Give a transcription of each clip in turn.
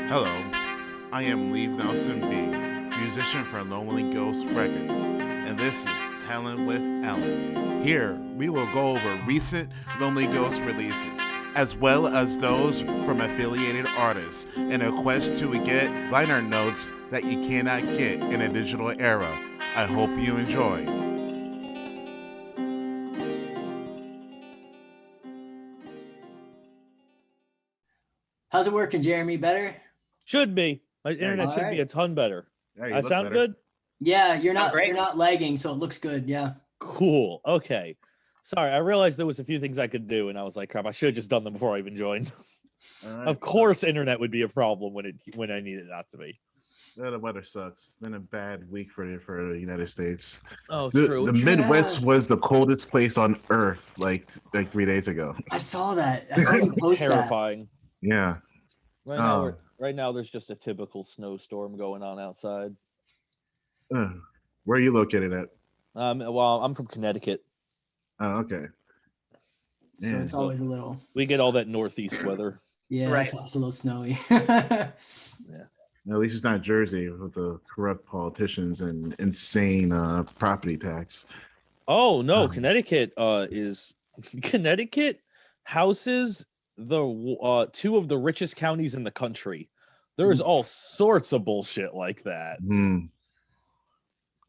Hello, I am Lee Nelson B, musician for Lonely Ghost Records, and this is Tellin with Ellen. Here, we will go over recent Lonely Ghost releases, as well as those from affiliated artists, in a quest to get liner notes that you cannot get in a digital era. I hope you enjoy. How's it working, Jeremy? Better? Should be. My internet should be a ton better. Yeah, I sound good? Yeah, you're not lagging, so it looks good. Yeah. Cool. Okay. Sorry, I realized there was a few things I could do, and I was like, crap, I should have just done them before I even joined. Right. Of course, internet would be a problem when I need it not to be. The weather sucks. It's been a bad week for the United States. Oh, true. The Midwest was the coldest place on Earth like 3 days ago. I saw that. I saw you post Terrifying. Yeah. Right now, there's just a typical snowstorm going on outside. Where are you located at? Well, I'm from Connecticut. Oh, okay. that. So it's always a little. We get all that northeast weather. Yeah, Right. It's a little snowy. Yeah. At least it's not Jersey with the corrupt politicians and insane property tax. Oh no, Connecticut Connecticut houses the two of the richest counties in the country. There's all sorts of bullshit like that. Mm.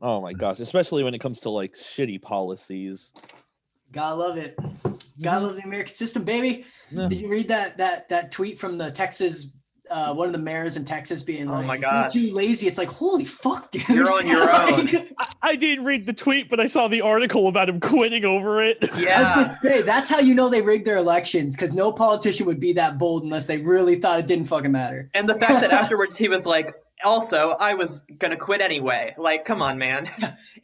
Oh my gosh, especially when it comes to like shitty policies. Gotta love it. Gotta love the American system, baby. Yeah. Did you read that tweet from the Texas one of the mayors in Texas being like, Oh my "If gosh. you're too lazy." It's like, holy fuck, dude. You're on your own. I didn't read the tweet, but I saw the article about him quitting over it. I was Yeah. gonna say, that's how you know they rigged their elections, because no politician would be that bold unless they really thought it didn't fucking matter. And the fact that afterwards he was like, also, I was gonna quit anyway. Like, come on, man.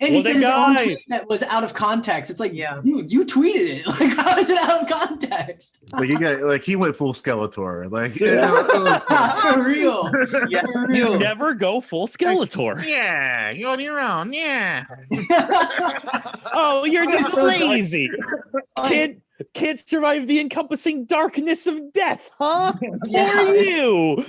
And he Well, said the his own guy- tweet that was out of context. It's like, Yeah. dude, you tweeted it. Like, how is it out of context? He went full Skeletor. Like For real. Yes. For You real. never go full Skeletor. yeah, you're on your own. Yeah. Oh, you're just so dark. lazy. Can't survive the encompassing darkness of death, huh? Yeah, For you.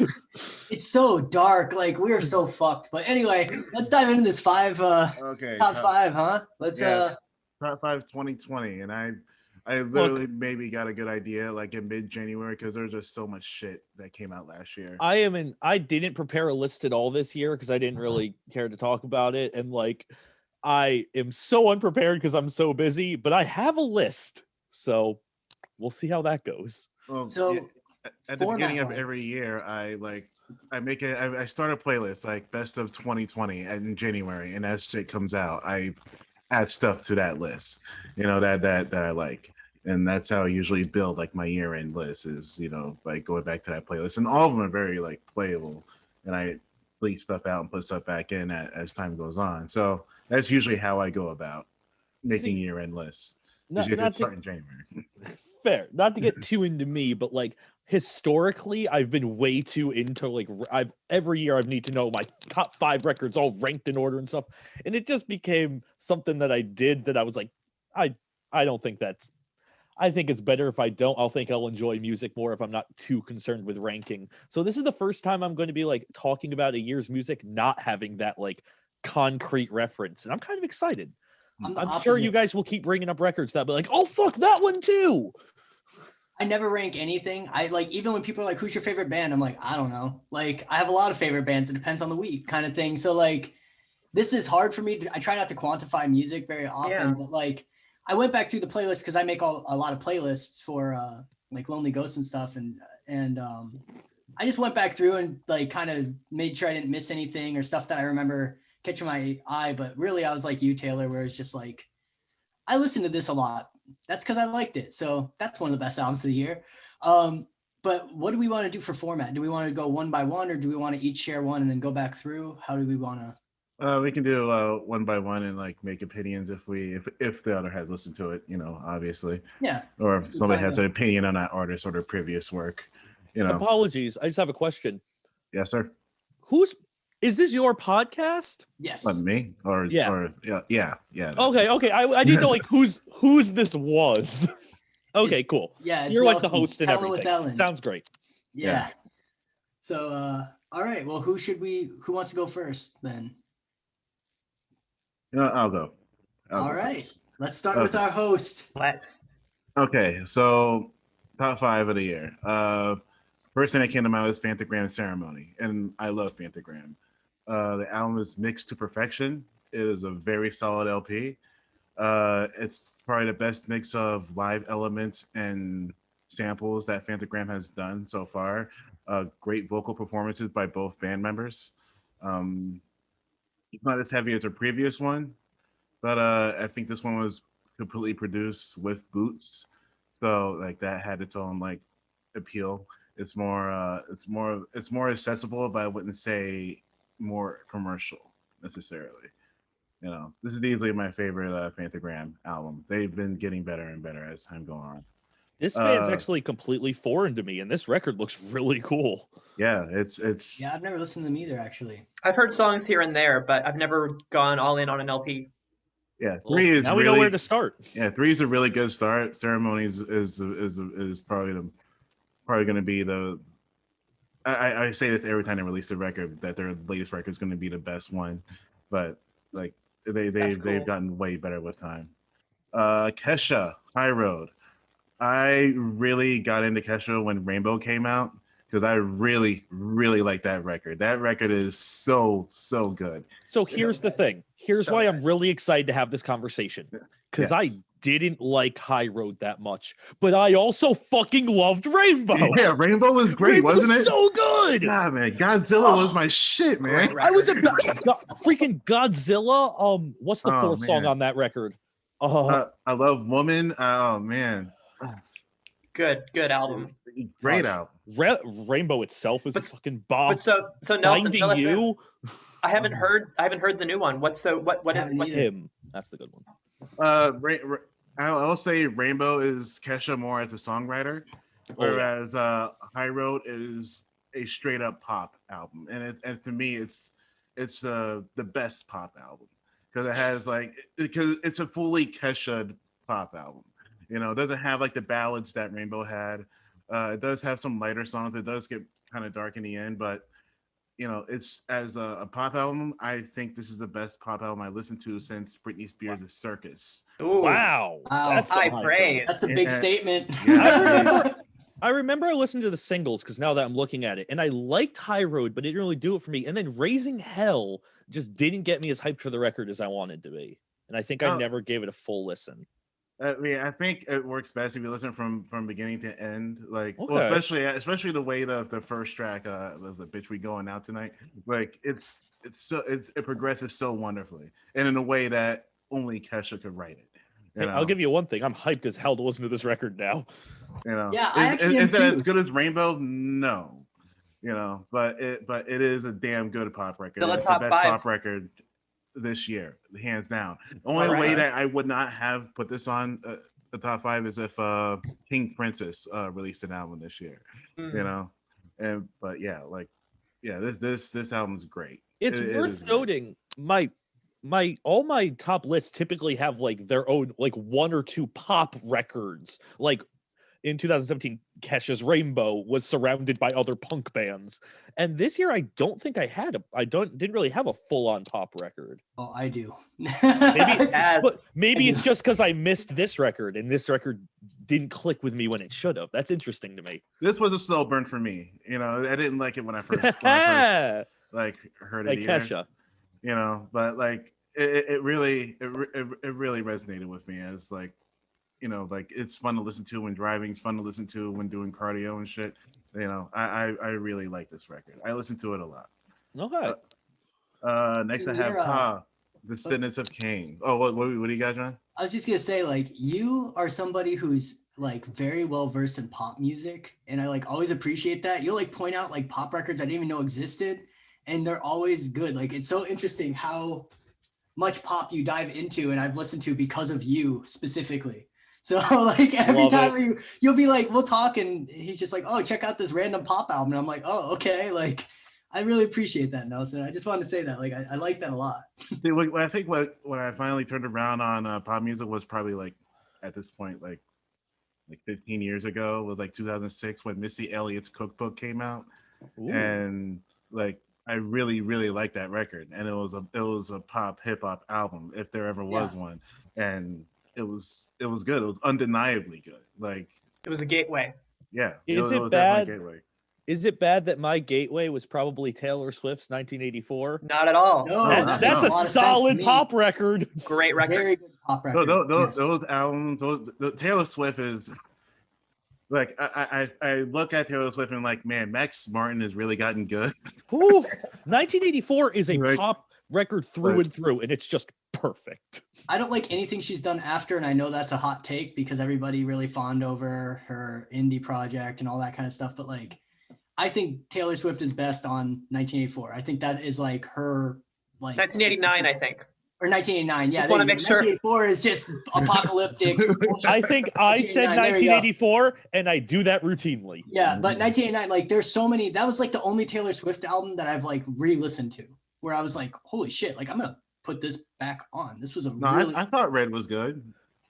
It's so dark. Like, we are so fucked. But anyway, let's dive into this Okay. top five, huh? Let's Yeah. Top 5 2020, and I literally maybe got a good idea like in mid-January because there's just so much shit that came out last year. I didn't prepare a list at all this year because I didn't really care to talk about it. And like, I am so unprepared because I'm so busy, but I have a list. So we'll see how that goes. Well, So, yeah, at the beginning of format-wise. every year, I start a playlist like best of 2020 in January, and as shit comes out, I add stuff to that list. You know that I like, and that's how I usually build like my year-end list. Is like going back to that playlist, and all of them are very like playable, and I delete stuff out and put stuff back in as time goes on. So that's usually how I go about making year-end lists. Not Usually to- start in January. Fair, not to get too into me, but like historically, I've been way too into like every year I need to know my top 5 records all ranked in order and stuff, and it just became something that I did that I was like, I don't think that's. I think it's better if I don't. I'll enjoy music more if I'm not too concerned with ranking. So this is the first time I'm going to be like talking about a year's music not having that like concrete reference, and I'm kind of excited. I'm the I'm sure opposite. you guys will keep bringing up records that be like, oh fuck that one too. I never rank anything. I like, even when people are like, who's your favorite band? I'm like, I don't know. Like, I have a lot of favorite bands. It depends on the week kind of thing. So like, this is hard for me. I try not to quantify music very often, Yeah. but like, I went back through the playlist because I make a lot of playlists for like Lonely Ghosts and stuff. And I just went back through and like kind of made sure I didn't miss anything or stuff that I remember catching my eye. But really, I was like you, Taylor, where it's just like, I listened to this a lot. That's because I liked it. So that's one of the best albums of the year. But what do we want to do for format? Do we want to go one by one, or do we want to each share one and then go back through? How do we want to? We can do one by one and like make opinions if the other has listened to it, obviously. Yeah. Or if somebody has an opinion on that artist or their previous work, Apologies, I just have a question. Yes, sir. Is this your podcast? Yes. What, me? Or Yeah. Yeah. Okay. I didn't know like whose this was. Okay, cool. Yeah. It's You're like the Nelson's. host and Tellin with everything. Tellin. Sounds great. Yeah. So, all right. Well, who wants to go first then? I'll go. All right. Let's start with our host. Let's. Okay, so top 5 of the year. First thing that came to mind was Fantagram Ceremony, and I love Fantagram. The album is mixed to perfection. It is a very solid LP. It's probably the best mix of live elements and samples that Fantagram has done so far. Great vocal performances by both band members. It's not as heavy as a previous one, but I think this one was completely produced with boots, so like that had its own like appeal. It's more accessible, but I wouldn't say more commercial necessarily. This is easily my favorite Fantagram album. They've been getting better and better as time goes on. This band's actually completely foreign to me, and this record looks really cool. Yeah, it's Yeah, I've never listened to them either, actually. I've heard songs here and there, but I've never gone all in on an LP. Yeah, Well, 3 is now really, we know where to start. Yeah, 3 is a really good start. Ceremonies is probably going to be the. I say this every time they release a record that their latest record is going to be the best one, but like they've gotten way better with time. Kesha, High Road. I really got into Kesha when Rainbow came out because I really like that record. That record is so good. So here's the thing. Here's why I'm really excited to have this conversation. Because I didn't like High Road that much, but I also fucking loved Rainbow. Yeah, Rainbow was great, wasn't it? So good. Yeah, man. Godzilla was my shit, man. I was freaking Godzilla. What's the fourth song on that record? I Love Woman. Oh man. Good album. Great album. Rainbow itself is a fucking bomb. But so Nelson, Finding You. I haven't heard the new one. What's him? That's the good one. I'll say Rainbow is Kesha more as a songwriter, whereas High Road is a straight up pop album, and to me it's the best pop album because it's a fully Kesha pop album. It doesn't have like the ballads that Rainbow had. It does have some lighter songs. It does get kind of dark in the end, but it's as a pop album. I think this is the best pop album I listened to since Britney Spears' Circus. Ooh. Wow. That's high praise. That's a big statement. Yeah, I remember I listened to the singles because now that I'm looking at it, and I liked High Road, but it didn't really do it for me. And then Raising Hell just didn't get me as hyped for the record as I wanted to be. And I think I never gave it a full listen. I think it works best if you listen from beginning to end. Like, Okay. well, especially the way the first track, the "Bitch We Going Out Tonight," like it progresses so wonderfully, and in a way that only Kesha could write it. Hey, I'll give you one thing. I'm hyped as hell to listen to this record now. Yeah, I actually am is it too. as good as Rainbow? No, but it is a damn good pop record. Still a It's top the best 5. pop record this year, hands down. The only way that I would not have put this on the top 5 is if King Princess released an album this year. This album's great. It's worth noting all my top lists typically have like their own like 1 or 2 pop records. Like in 2017, Kesha's Rainbow was surrounded by other punk bands, and this year I don't think I didn't really have a full-on pop record. Oh, I do. Maybe it's just because I missed this record, and this record didn't click with me when it should have. That's interesting to me. This was a slow burn for me. I didn't like it when I first heard it either. Kesha. But like it really resonated with me as like. It's fun to listen to when driving. It's fun to listen to when doing cardio and shit. I really like this record. I listen to it a lot. Okay. Next I have Descendants of Cain. Oh, what do you got, John? I was just gonna say, like, you are somebody who's like very well versed in pop music, and I like always appreciate that. You'll like point out like pop records I didn't even know existed, and they're always good. Like, it's so interesting how much pop you dive into, and I've listened to because of you specifically. So like every time you'll be like, we'll talk, and he's just like, oh, check out this random pop album, and I'm like, oh, okay. Like, I really appreciate that, Nelson. I just wanted to say that, like, I like that a lot. I think when I finally turned around on pop music was probably like at this point like 15 years ago. It was like 2006 when Missy Elliott's Cookbook came out. Ooh. and like I really really liked that record, and it was a pop hip hop album if there ever was one, and it was good. It was undeniably good. Like It was a gateway. yeah, Is it it was bad? definitely a gateway. Is it bad that my gateway was probably Taylor Swift's 1984? Not at all. No, That- that That's makes a lot of sense to solid me. pop record. Great record. Very good pop record. Yes. Those albums, Taylor Swift is like I look at Taylor Swift and like, man, Max Martin has really gotten good. Ooh, 1984 is a Right. pop record through Right. and through, and it's just perfect. I don't like anything she's done after, and I know that's a hot take because everybody really fawned over her indie project and all that kind of stuff. But like, I think Taylor Swift is best on 1984. I think that is like her like 1989, I think. or 1989. Yeah, Just there wanna you go. make sure. 1984 is just apocalyptic. I think I said 1989, there you go. 1984, and I do that routinely. Yeah, but 1989, like there's so many. That was like the only Taylor Swift album that I've like re-listened to, where I was like, holy shit, like I'm gonna put this back on. This was a No, really I thought Red was good.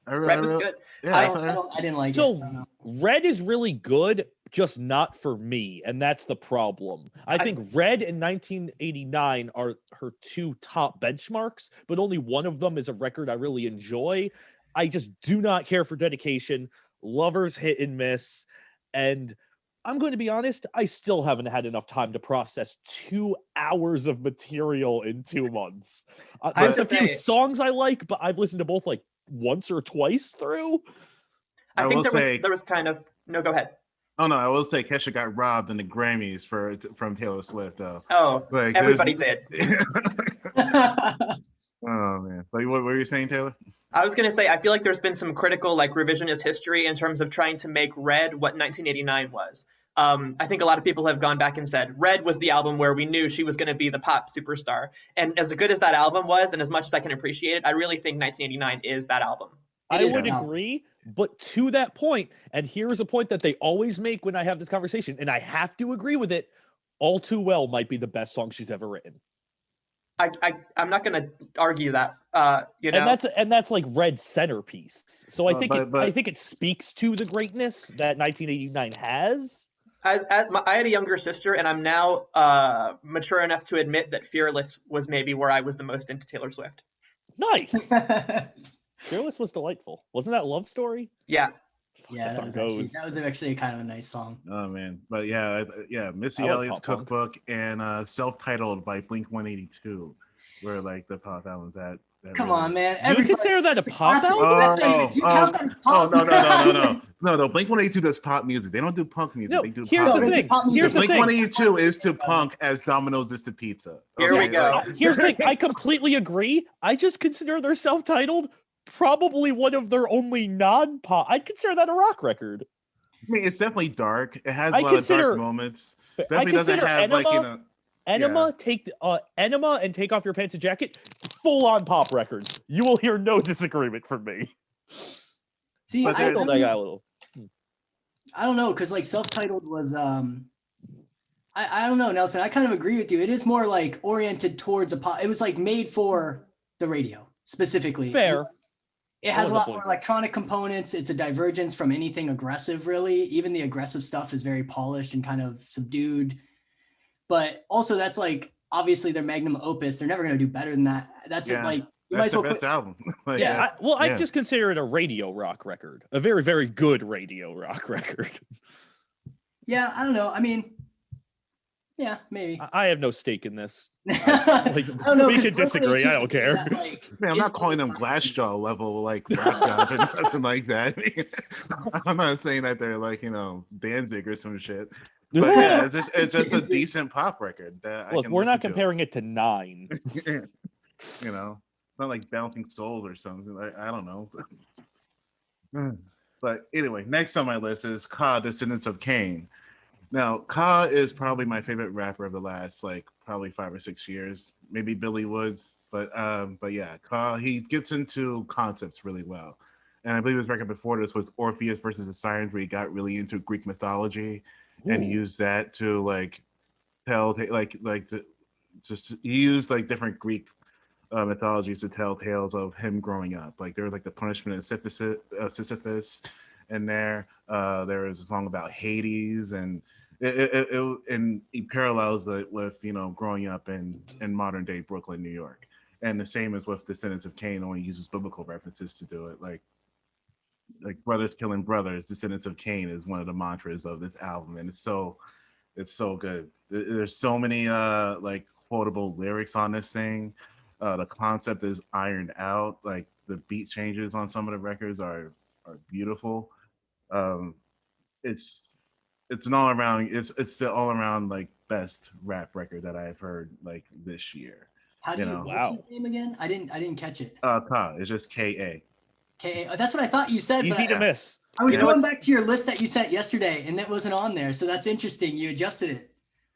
Red was good. Yeah, I didn't like it. I So don't know. Red is really good, just not for me, and that's the problem. I think Red and 1989 are her two top benchmarks, but only one of them is a record I really enjoy. I just do not care for Dedication. Lovers hit and miss, and I'm going to be honest, I still haven't had enough time to process 2 hours of material in 2 months. I have There's a to few say- songs I like, but I've listened to both like once or twice through. I I think will say- there was kind of no. Go ahead. Oh no, I will say Kesha got robbed in the Grammys from Taylor Swift though. Oh, Like everybody there's- did. Oh man, like what were you saying, Taylor? I was gonna say I feel like there's been some critical like revisionist history in terms of trying to make Red what 1989 was. I think a lot of people have gone back and said Red was the album where we knew she was going to be the pop superstar. And as good as that album was, and as much as I can appreciate it, I really think 1989 is that album. It I is would an album. agree, but to that point, and here's a point that they always make when I have this conversation, and I have to agree with it, All Too Well might be the best song she's ever written. I'm not going to argue that. You know, And that's like Red's centerpiece. So I think but- I think it speaks to the greatness that 1989 has. I had a younger sister, and I'm now mature enough to admit that Fearless was maybe where I was the most into Taylor Swift. Nice. Fearless was delightful. Wasn't that Love Story? Yeah. Yeah, That that song was actually kind of a nice song. Oh man, but yeah, Missy I like Elliott's pop punk. Cookbook and Self-Titled by Blink-182 were like the pop albums that Come really- on, man. Do you consider that a That's pop classic. album? That's not even- do you count that as pop? No, Blink-182 does pop music. They don't do punk music. No, they do here's pop the they do thing. pop music. Here's the thing. Blink-182 is to punk as Domino's is to pizza. Here we Okay, go. like- Here's the thing. I completely agree. I just consider their self-titled probably one of their only non-pop. I'd consider that a rock record. I mean, it's definitely dark. It has a I lot of consider- dark moments. I Definitely doesn't consider have like Enema, Enema and Take Off Your Pants and Jacket, full-on pop records. You will hear no disagreement from me. See, But I there's- I got a little. I don't know, because like self-titled was I don't know, Nelson. I kind of agree with you. It is more like oriented towards a pop. It was like made for the radio specifically. Fair. It has a lot Wonderful. more electronic components. It's a divergence from anything aggressive, really. Even the aggressive stuff is very polished and kind of subdued. But also, that's like obviously their magnum opus. They're never going to do better than that. That's it. Yeah. Like you might That's as the well best quit. album. Like, Yeah, I Yeah. just consider it a radio rock record. A very, very good radio rock record. Yeah, I don't know. I mean, yeah, maybe. I have no stake in this. I Like, don't know, we 'cause can disagree. I don't care. that, like, Man, I'm is not calling them really Glassjaw level like rock gods or nothing like that. I'm not saying that they're like Danzig or some shit. But yeah, it's just a decent pop record that I Look, can we're not listen to. comparing it to Nine. It's not like Bouncing Souls or something. I don't know. But anyway, next on my list is Ka, Descendants of Cain. Now, Ka is probably my favorite rapper of the last like probably 5 or 6 years. Maybe Billy Woods, but yeah, Ka, he gets into concepts really well. And I believe his record before this was Orpheus versus the Sirens, where he got really into Greek mythology and Ooh. used that to like tell he used like different Greek mythologies to tell tales of him growing up. Like there was like the punishment of Sisyphus in there. There was a song about Hades, and And he parallels it with growing up in modern day Brooklyn, New York, and the same as with Descendants of Cain. Only uses biblical references to do it, like brothers killing brothers. Descendants of Cain is one of the mantras of this album, and it's so good. There's so many like quotable lyrics on this thing. The concept is ironed out. Like the beat changes on some of the records are beautiful. Um, it's it's an all around. It's the all around like best rap record that I've heard like this year. How do You you? know, What's his Wow. name again? I didn't catch it. Ka. It's just Ka. Okay, that's what I thought you said. Easy But to miss. I was Yeah. going back to your list that you sent yesterday, and that wasn't on there. So that's interesting. You adjusted it.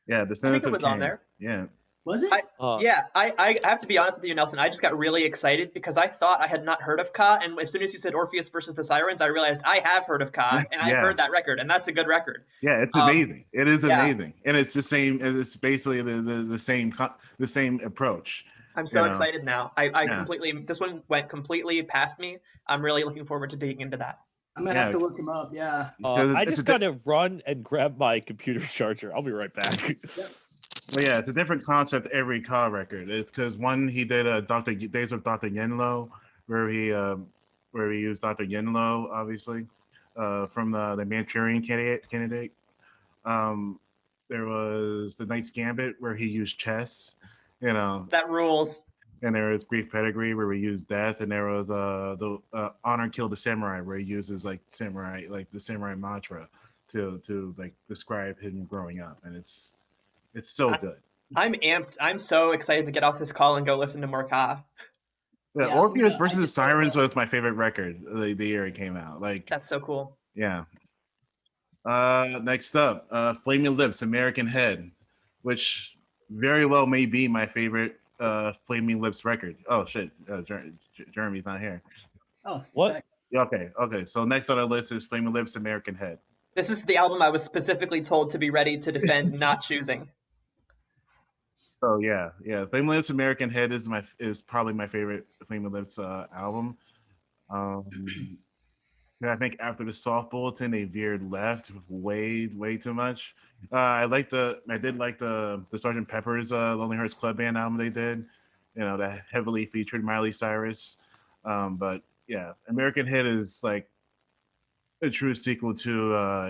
Yeah, I think Descendants it of was Cain. on there. Yeah. Was it? Yeah, I have to be honest with you, Nelson. I just got really excited because I thought I had not heard of Ka, and as soon as you said Orpheus versus the Sirens, I realized I have heard of Ka, and I've Yeah. heard that record, and that's a good record. Yeah, it's Um, amazing. It is yeah. amazing, and it's the same. And it's basically the same approach. I'm so You know. excited now. I Yeah. completely, this one went completely past me. I'm really looking forward to digging into that. I'm gonna have to look him up. Yeah. Because I it's just gotta run and grab my computer charger. I'll be right back. But yeah, it's a different concept every Ka record. It's because one he did Dr. Days of Dr. Yenlo, where he used Dr. Yenlo, obviously, from the Manchurian candidate. There was the Knight's Gambit where he used chess, That rules. and there was Grief Pedigree where we used death, and there was the Honor Kill the Samurai where he uses like samurai, like the samurai mantra to like describe him growing up, and it's so good. I'm amped. I'm so excited to get off this call and go listen to more Ka. Yeah, Yeah, Orpheus I versus the just- Sirens was my favorite record the year it came out. Like, That's so cool. yeah. Next up, Flaming Lips, American Head, which very well may be my favorite Flaming Lips record. Oh shit, Jeremy's not here. Oh, he's What? back. Yeah, okay. So next on our list is Flaming Lips, American Head. This is the album I was specifically told to be ready to defend not choosing. So yeah. Flaming Lips, American Head is probably my favorite Flaming Lips album. I think after the Soft Bulletin, they veered left way too much. I did like the Sgt. Pepper's Lonely Hearts Club Band album they did. That heavily featured Miley Cyrus. But yeah, American Head is like a true sequel to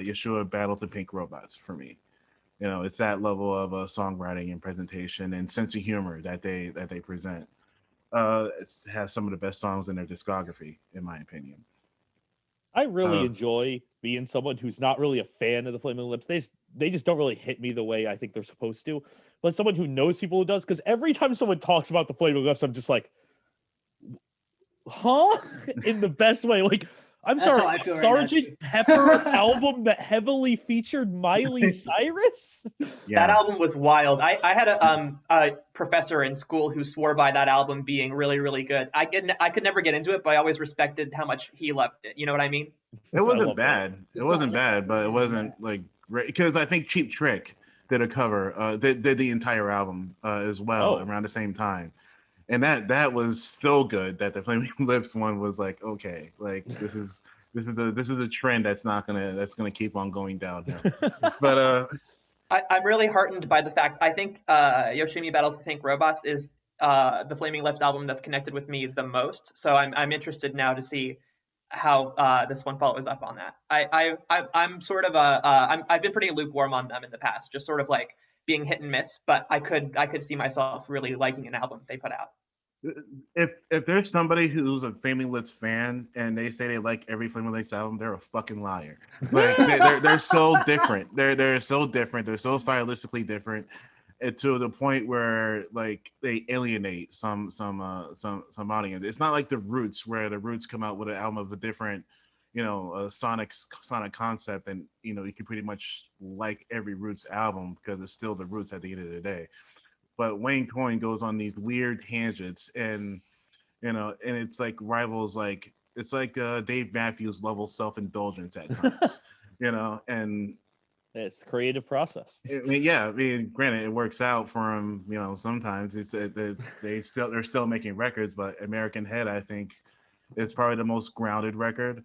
Yeshua Battle to Pink Robots for me. It's that level of songwriting and presentation and sense of humor that they present. It has some of the best songs in their discography, in my opinion. I really enjoy being someone who's not really a fan of the Flaming Lips. They just don't really hit me the way I think they're supposed to. But someone who knows people who does, because every time someone talks about the Flaming Lips, I'm just like, huh? In the best way. Like, I'm That's how sorry, I feel right now, Sgt. too. Pepper album that heavily featured Miley Cyrus? That album was wild. I had a professor in school who swore by that album being really, really good. I could never get into it, but I always respected how much he loved it. You know what I mean? It I wasn't love that. bad. It wasn't bad, but it wasn't like great because I think Cheap Trick did a cover, did the entire album as well around the same time, and that was so good that the Flaming Lips one was like, okay, like this is a trend that's gonna keep on going downhill. But I'm really heartened by the fact I think Yoshimi Battles to Pink Robots is the Flaming Lips album that's connected with me the most. So I'm interested now to see how this one follows up on that. I'm sort of I've been pretty lukewarm on them in the past, just sort of like being hit and miss. But I could see myself really liking an album they put out. if there's somebody who's a Flaming Lips fan and they say they like every Flaming Lips album, they're a fucking liar. Like they're so different. They're so different. They're so stylistically different, and to the point where like they alienate some audience. It's not like the Roots, where the Roots come out with an album of a different, sonic concept, and you can pretty much like every Roots album because it's still the Roots at the end of the day. But Wayne Coyne goes on these weird tangents, and and it's like rivals, like it's like Dave Matthews level self-indulgence at times, and It's creative process. I mean, granted, it works out for him, sometimes they're still making records, but American Head, I think, is probably the most grounded record.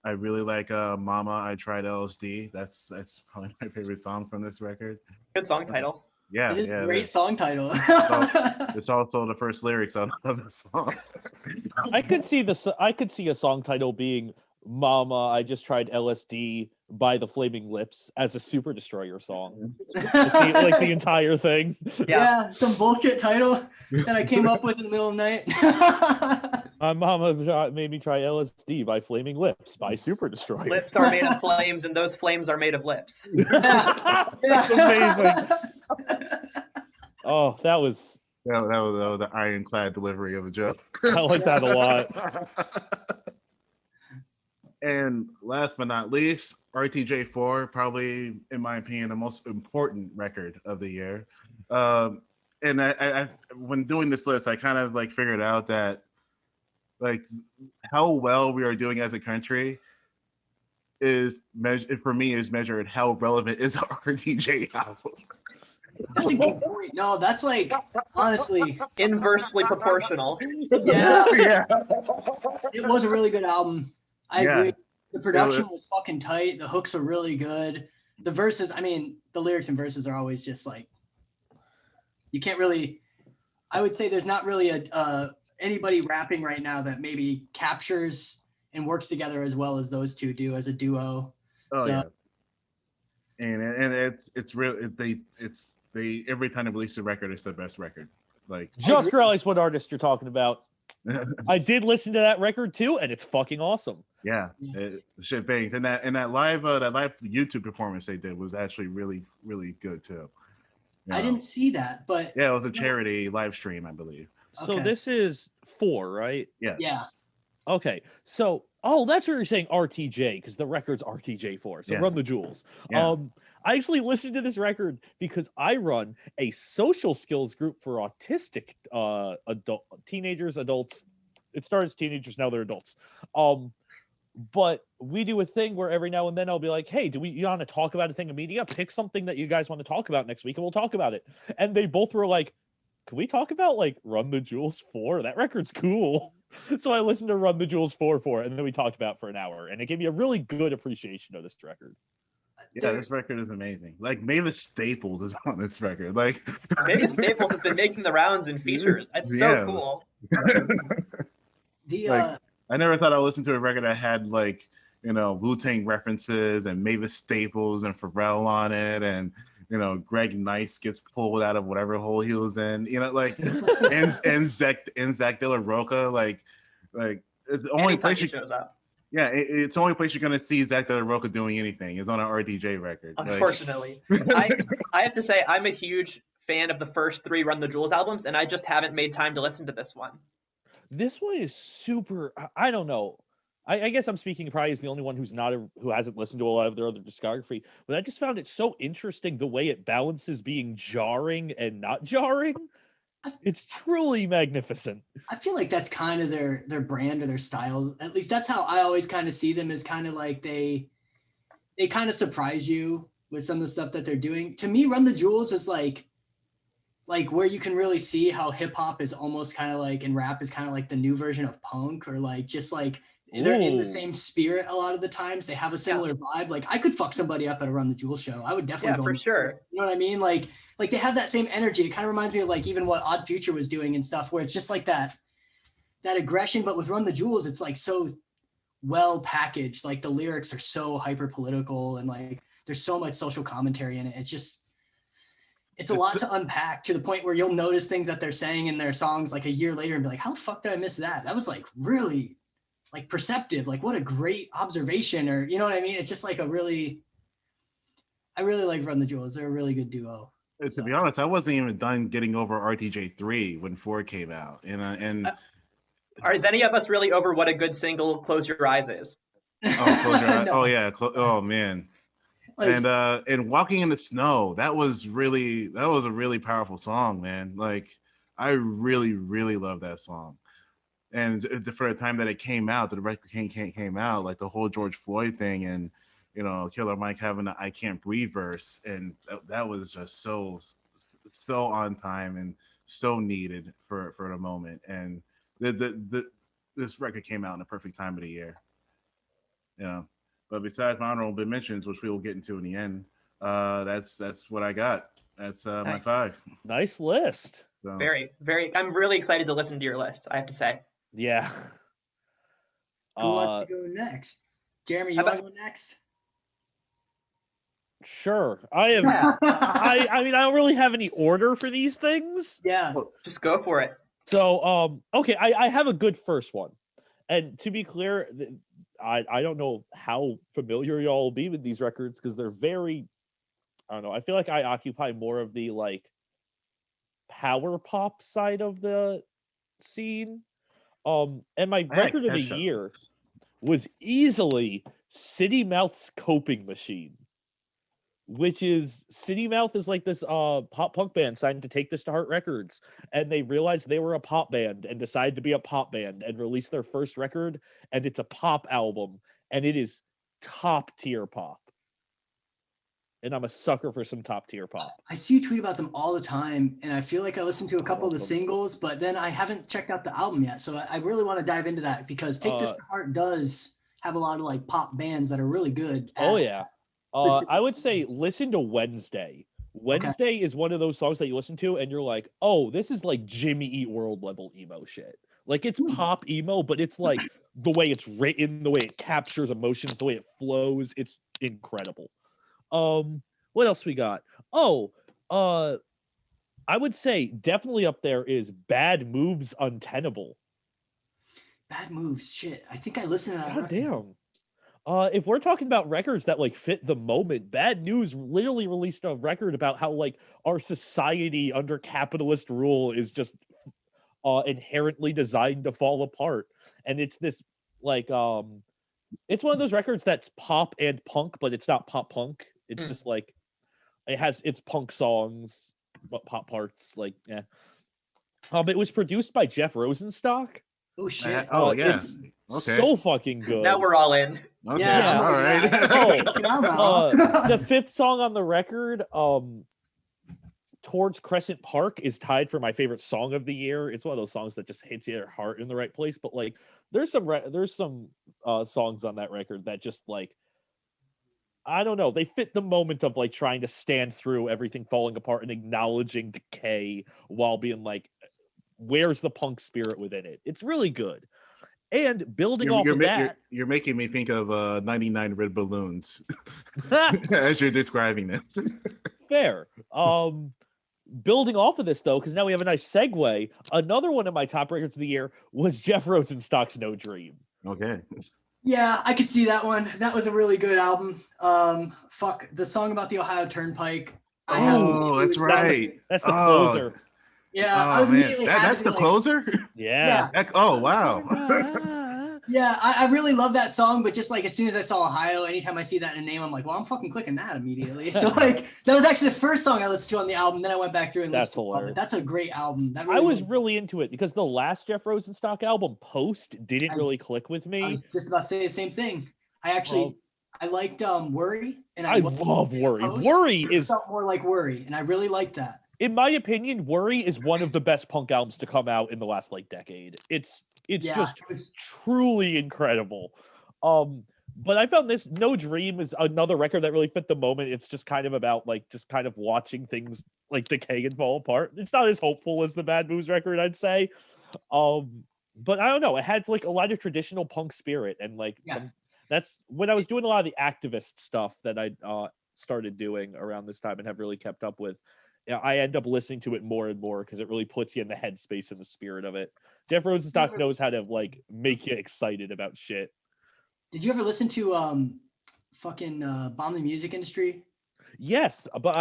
I really like Mama, I Tried LSD. That's probably my favorite song from this record. Good song title. Yeah, It is yeah. a great song title. It's also the first lyrics of the song. I could see a song title being "Mama, I Just Tried LSD" by the Flaming Lips as a Superdestroyer song, like the entire thing. Yeah, some bullshit title that I came up with in the middle of the night. My mama made me try LSD by Flaming Lips by Superdestroyer. Lips are made of flames, and those flames are made of lips. That's amazing. Oh, that was the ironclad delivery of a joke. I like that a lot. And last but not least, RTJ4, probably in my opinion the most important record of the year. And I when doing this list, I kind of like figured out that like how well we are doing as a country is for me is measured how relevant is our RTJ album. That's a good point. No, that's like honestly Inversely proportional. Yeah, Yeah. it was a really good album. I Yeah. agree. The production was fucking tight. The hooks were really good. The verses, I mean, the lyrics and verses are always just like you can't really. I would say there's not really anybody rapping right now that maybe captures and works together as well as those two do as a duo. Oh So- yeah. And it's real. They every time they release a record, it's the best record. Like Just realized what artist you're talking about. I did listen to that record too, and it's fucking awesome. yeah, shit bangs. And that live YouTube performance they did was actually really really good too. You I know? didn't see that, but Yeah, it was a charity live stream, I believe. So Okay. this is 4, right? Yes. yeah. Okay. So, that's what you're saying RTJ, because the record's RTJ4. So Yeah. Run the Jewels. Yeah. I actually listened to this record because I run a social skills group for autistic teenagers, adults. It started as teenagers, now they're adults. But we do a thing where every now and then I'll be like, hey, you want to talk about a thing of media? Pick something that you guys want to talk about next week and we'll talk about it. And they both were like, can we talk about like Run the Jewels 4? That record's cool. So I listened to Run the Jewels 4 and then we talked about it for an hour. And it gave me a really good appreciation of this record. Yeah, this record is amazing. Like Mavis Staples is on this record. Like Mavis Staples has been making the rounds in features. That's so Yeah. cool. The Like, I never thought I'd listen to a record that had like, Wu-Tang references and Mavis Staples and Pharrell on it, and Greg Nice gets pulled out of whatever hole he was in. Like and Zach De La Roca, like it's the only Anytime place he shows up. yeah, it's the only place you're gonna see Zach De La Roca doing anything is on an RTJ record. Like- Unfortunately. I have to say I'm a huge fan of the first 3 Run the Jewels albums, and I just haven't made time to listen to this one. This one is super. I don't know. I guess I'm speaking probably as the only one who hasn't listened to a lot of their other discography, but I just found it so interesting the way it balances being jarring and not jarring. It's truly magnificent. I feel like that's kind of their brand or their style. At least that's how I always kind of see them, as kind of like they kind of surprise you with some of the stuff that they're doing. To me, Run the Jewels is like where you can really see how hip hop is almost kind of like, and rap is kind of like the new version of punk, or like just like they're in the Ooh. same spirit a lot of the times. They have a similar vibe. Like I could fuck somebody up at a Run the Jewels show. I would definitely Yeah, go. for sure. You know what I mean? Like they have that same energy. It kind of reminds me of like even what Odd Future was doing and stuff, where it's just like that aggression. But with Run the Jewels, it's like so well packaged. Like the lyrics are so hyper political, and like there's so much social commentary in it. It's a lot to unpack, to the point where you'll notice things that they're saying in their songs like a year later and be like, how the fuck did I miss that? That was like really like perceptive. Like what a great observation, or you know what I mean? It's just like I really like Run the Jewels. They're a really good duo. To be honest, I wasn't even done getting over RTJ3 when 4 came out, Is any of us really over what a good single Close Your Eyes is? Close Your Eyes. No. Oh yeah, oh man. Like, And Walking in the Snow, that was a really powerful song, man. Like I really really love that song. And for the time that it came out, the record came out, like the whole George Floyd thing, and Killer Mike having the "I Can't Breathe" verse, and that was just so on time and so needed for the moment. And this record came out in the perfect time of the year. you know. But besides my honorable mentions, which we will get into in the end, that's what I got. That's my Nice. 5. Nice list. So Very, very. I'm really excited to listen to your list, I have to say. Yeah. Who wants to go next? Jeremy, you How want to go next? Sure. I have. I mean, I don't really have any order for these things. Yeah. Just go for it. So, okay, I have a good first one. And to be clear, I don't know how familiar y'all will be with these records because they're very, I don't know. I feel like I occupy more of the like power pop side of the scene. And my I had record of the Kesha. year was easily City Mouth's Coping Machine, which is City Mouth is like this pop punk band signed to Take This to Heart Records, and they realized they were a pop band and decided to be a pop band and release their first record, and it's a pop album, and it is top tier pop. And I'm a sucker for some top tier pop. I see you tweet about them all the time, and I feel like I listened to a couple of the welcome. singles, but then I haven't checked out the album yet. So I really want to dive into that because Take This to Heart does have a lot of like pop bands that are really good. Oh yeah. specific I would songs. say listen to Wednesday. Wednesday is one of those songs that you listen to and you're like, oh, this is like Jimmy Eat World level emo shit. Like it's pop emo, but it's like the way it's written, the way it captures emotions, the way it flows. It's incredible. What else we got? I would say definitely up there is Bad Moves Untenable. Bad Moves. Shit. I think I listened to that. God record. damn. If we're talking about records that like fit the moment, Bad News literally released a record about how like our society under capitalist rule is just inherently designed to fall apart. And it's this like it's one of those records that's pop and punk, but it's not pop punk. It's just like it has its punk songs, but pop parts. Like yeah. It was produced by Jeff Rosenstock. Oh shit. Oh yeah. It's Okay. so fucking good. Now we're all in. Okay. Yeah, All right. I gotta check it out now. The fifth song on the record, Towards Crescent Park, is tied for my favorite song of the year. It's one of those songs that just hits your heart in the right place. But like, there's some songs on that record that just like, I don't know, they fit the moment of like trying to stand through everything falling apart and acknowledging decay while being like, where's the punk spirit within it? It's really good. And building off of that, you're making me think of 99 Red Balloons as you're describing this. fair. Building off of this though, because now we have a nice segue. Another one of my top records of the year was Jeff Rosenstock's No Dream. Okay. Yeah, I could see that one. That was a really good album. Fuck the song about the Ohio Turnpike. That's right. That's the closer. Yeah, Oh, I was man. immediately That's the closer? Yeah. Oh, wow. Yeah, I really love that song, but just like as soon as I saw Ohio, anytime I see that in a name, I'm like, well, I'm fucking clicking that immediately. So like that was actually the first song I listened to on the album. Then I went back through and That's listened to hilarious. it. That's a great album. That I was really into it because the last Jeff Rosenstock album, Post, didn't I- really click with I me. was just about to say the same thing. I actually I liked Worry, and I love Worry. Post. Worry It is, felt more like Worry, and I really liked that. in my opinion, Worry is one of the best punk albums to come out in the last like decade. It's Yeah, just it was- truly incredible. But I found this No Dream is another record that really fit the moment. It's just kind of about like just kind of watching things like decay and fall apart. It's not as hopeful as the Bad Moves record, I'd say. But I don't know. It had like a lot of traditional punk spirit and like that's when I was doing a lot of the activist stuff that I started doing around this time and have really kept up with. I end up listening to it more and more because it really puts you in the headspace and the spirit of it. Jeff Rosenstock knows how to like make you excited about shit. Did you ever listen to fucking Bomb the Music Industry? Yes, but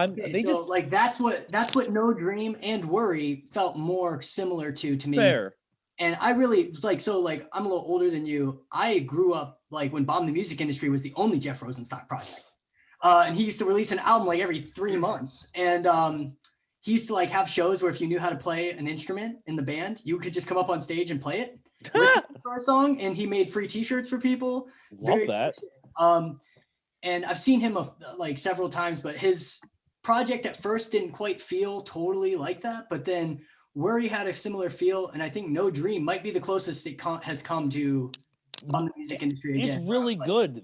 like that's what No Dream and Worry felt more similar to me. Fair. And I really like I'm a little older than you. I grew up like when Bomb the Music Industry was the only Jeff Rosenstock project. And he used to release an album like every 3 months. And he used to like have shows where if you knew how to play an instrument in the band, you could just come up on stage and play it for a song. And he made free t-shirts for people. Love that. And I've seen him like several times, but his project at first didn't quite feel totally like that. But then Worry had a similar feel. And I think No Dream might be the closest it has come to on the music industry It's again. really Like, good.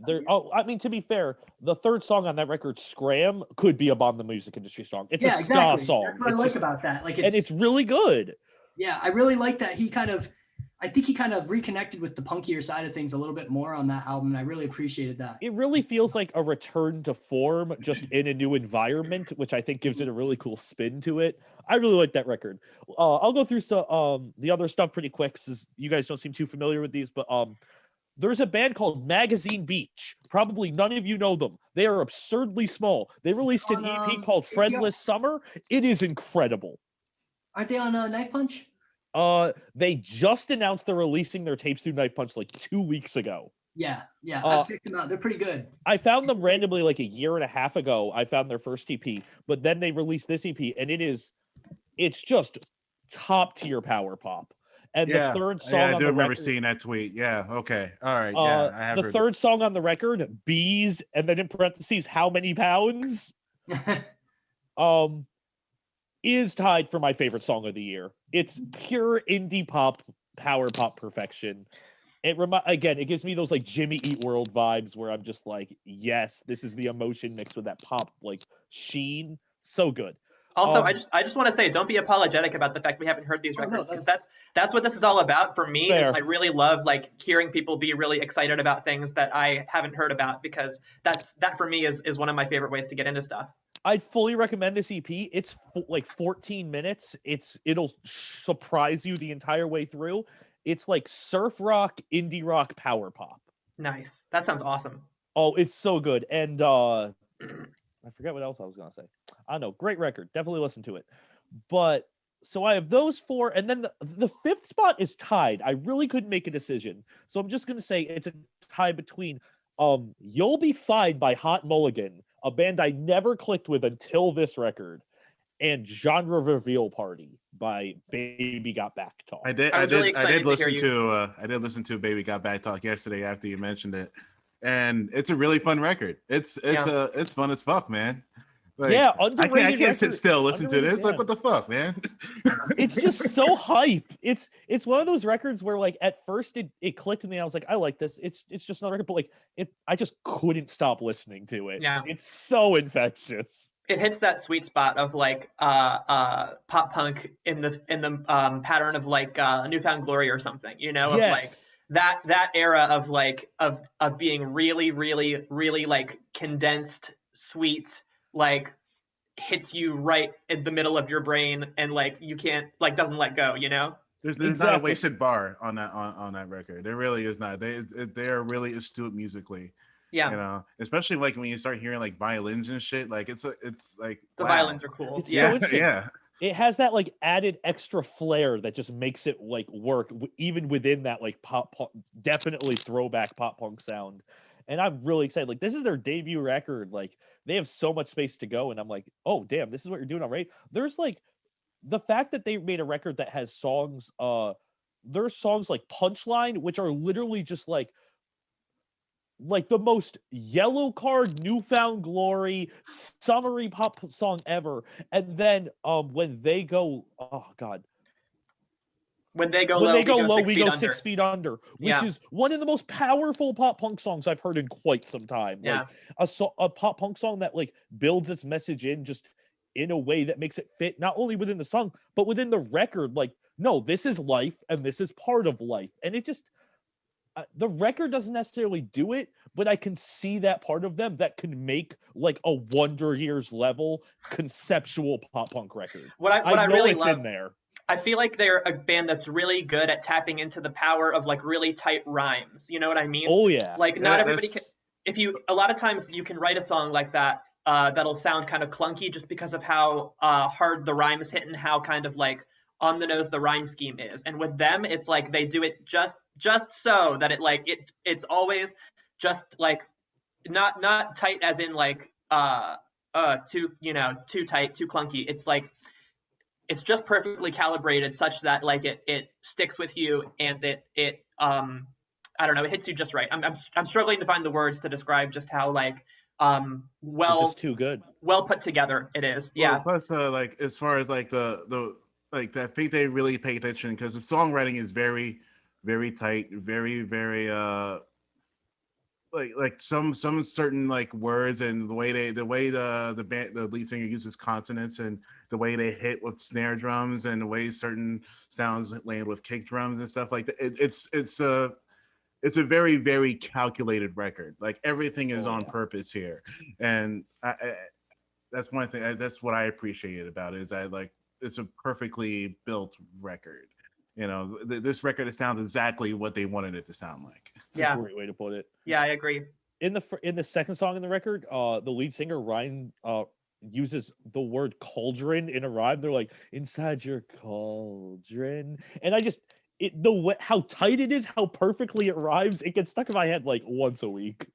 I mean, to be fair, the third song on that record, "Scram," could be a Bomb the Music Industry song. It's a ska exactly. song. That's what I It's like just- about that. Like, and it's really good. yeah, I really like that I think he kind of reconnected with the punkier side of things a little bit more on that album, and I really appreciated that. It really feels like a return to form, just in a new environment, which I think gives it a really cool spin to it. I really like that record. I'll go through the other stuff pretty quick, because you guys don't seem too familiar with these, but there's a band called Magazine Beach. Probably none of you know them. They are absurdly small. They released an EP called HBO? Friendless Summer. It is incredible. Aren't they on Knife Punch? They just announced they're releasing their tapes through Knife Punch like 2 weeks ago. Yeah, I've checked them out. They're pretty good. I found them randomly like a year and a half ago. I found their first EP, but then they released this EP, and it's just top tier power pop. And the third song I on do the remember record, seeing that tweet. Yeah, okay. All right. Yeah, I have the heard third song on the record, "Bees," and then in parentheses, "How many pounds?" Is tied for my favorite song of the year. It's pure indie pop, power pop perfection. It gives me those like Jimmy Eat World vibes where I'm just like, yes, this is the emotion mixed with that pop like sheen. So good. Also, I just want to say, don't be apologetic about the fact we haven't heard these records, because that's what this is all about for me. Is I really love like hearing people be really excited about things that I haven't heard about, because that for me is one of my favorite ways to get into stuff. I'd fully recommend this EP. It's like 14 minutes. It'll surprise you the entire way through. It's like surf rock, indie rock, power pop. Nice. That sounds awesome. Oh, it's so good. And I forget what else I was gonna say. I don't know. Great record. Definitely listen to it. But so I have those four, and then the fifth spot is tied. I really couldn't make a decision, so I'm just gonna say it's a tie between "You'll Be Fine" by Hot Mulligan, a band I never clicked with until this record, and "Genre Reveal Party" by Baby Got Back Talk. I did listen to Baby Got Back Talk yesterday after you mentioned it, and it's a really fun record. It's fun as fuck, man. Like, underrated. I can't sit still listen to this. Yeah. Like, what the fuck, man? It's just so hype. It's one of those records where like at first it clicked with me. I was like, I like this. It's just another record, but like I just couldn't stop listening to it. Yeah. It's so infectious. It hits that sweet spot of like pop punk in the pattern of like Newfound Glory or something, you know, of like that era of like of being really, really, really like condensed, sweet, like hits you right in the middle of your brain, and like you can't like doesn't let go, you know. There's not a wasted bar on that record. There really is not. They are really astute musically. Yeah, you know, especially like when you start hearing like violins and shit. Like it's like the violins are cool. It's so interesting. It has that like added extra flair that just makes it like work even within that like pop, definitely throwback pop punk sound. And I'm really excited. Like, this is their debut record. Like, they have so much space to go. And I'm like, oh, damn, this is what you're doing already. There's like the fact that they made a record that has songs. There's songs like Punchline, which are literally just like the most yellow card, Newfound Glory, summery pop song ever. And then when they go, oh God. When they go low, we go 6 feet under, which is one of the most powerful pop punk songs I've heard in quite some time. Yeah. Like a pop punk song that like builds its message in a way that makes it fit not only within the song, but within the record. Like, no, this is life and this is part of life. And it just, the record doesn't necessarily do it, but I can see that part of them that can make like a Wonder Years level conceptual pop punk record. What I really love in there. I feel like they're a band that's really good at tapping into the power of like really tight rhymes. You know what I mean? Oh yeah. Like not everybody can. A lot of times you can write a song like that that'll sound kind of clunky just because of how hard the rhymes hit and how kind of like on the nose the rhyme scheme is. And with them, it's like they do it just so that it like it's always just like not tight as in like too tight, too clunky. It's like it's just perfectly calibrated such that like it sticks with you, and it I don't know, it hits you just right. I'm struggling to find the words to describe just how like well, just too good, well put together it is. Yeah. Well, plus like as far as like the like I think they really pay attention because the songwriting is very, very tight, very like some certain like words and the way the lead singer uses consonants and the way they hit with snare drums and the way certain sounds land with kick drums and stuff like that. It's a very calculated record. Like everything is on purpose here, and that's one thing. That's what I appreciate about it. Is I like it's a perfectly built record. You know, this record sounds exactly what they wanted it to sound like. That's a great way to put it. Yeah, I agree. In the second song in the record, the lead singer Ryan uses the word cauldron in a rhyme. They're like, inside your cauldron, and I just how tight it is, how perfectly it rhymes. It gets stuck in my head like once a week.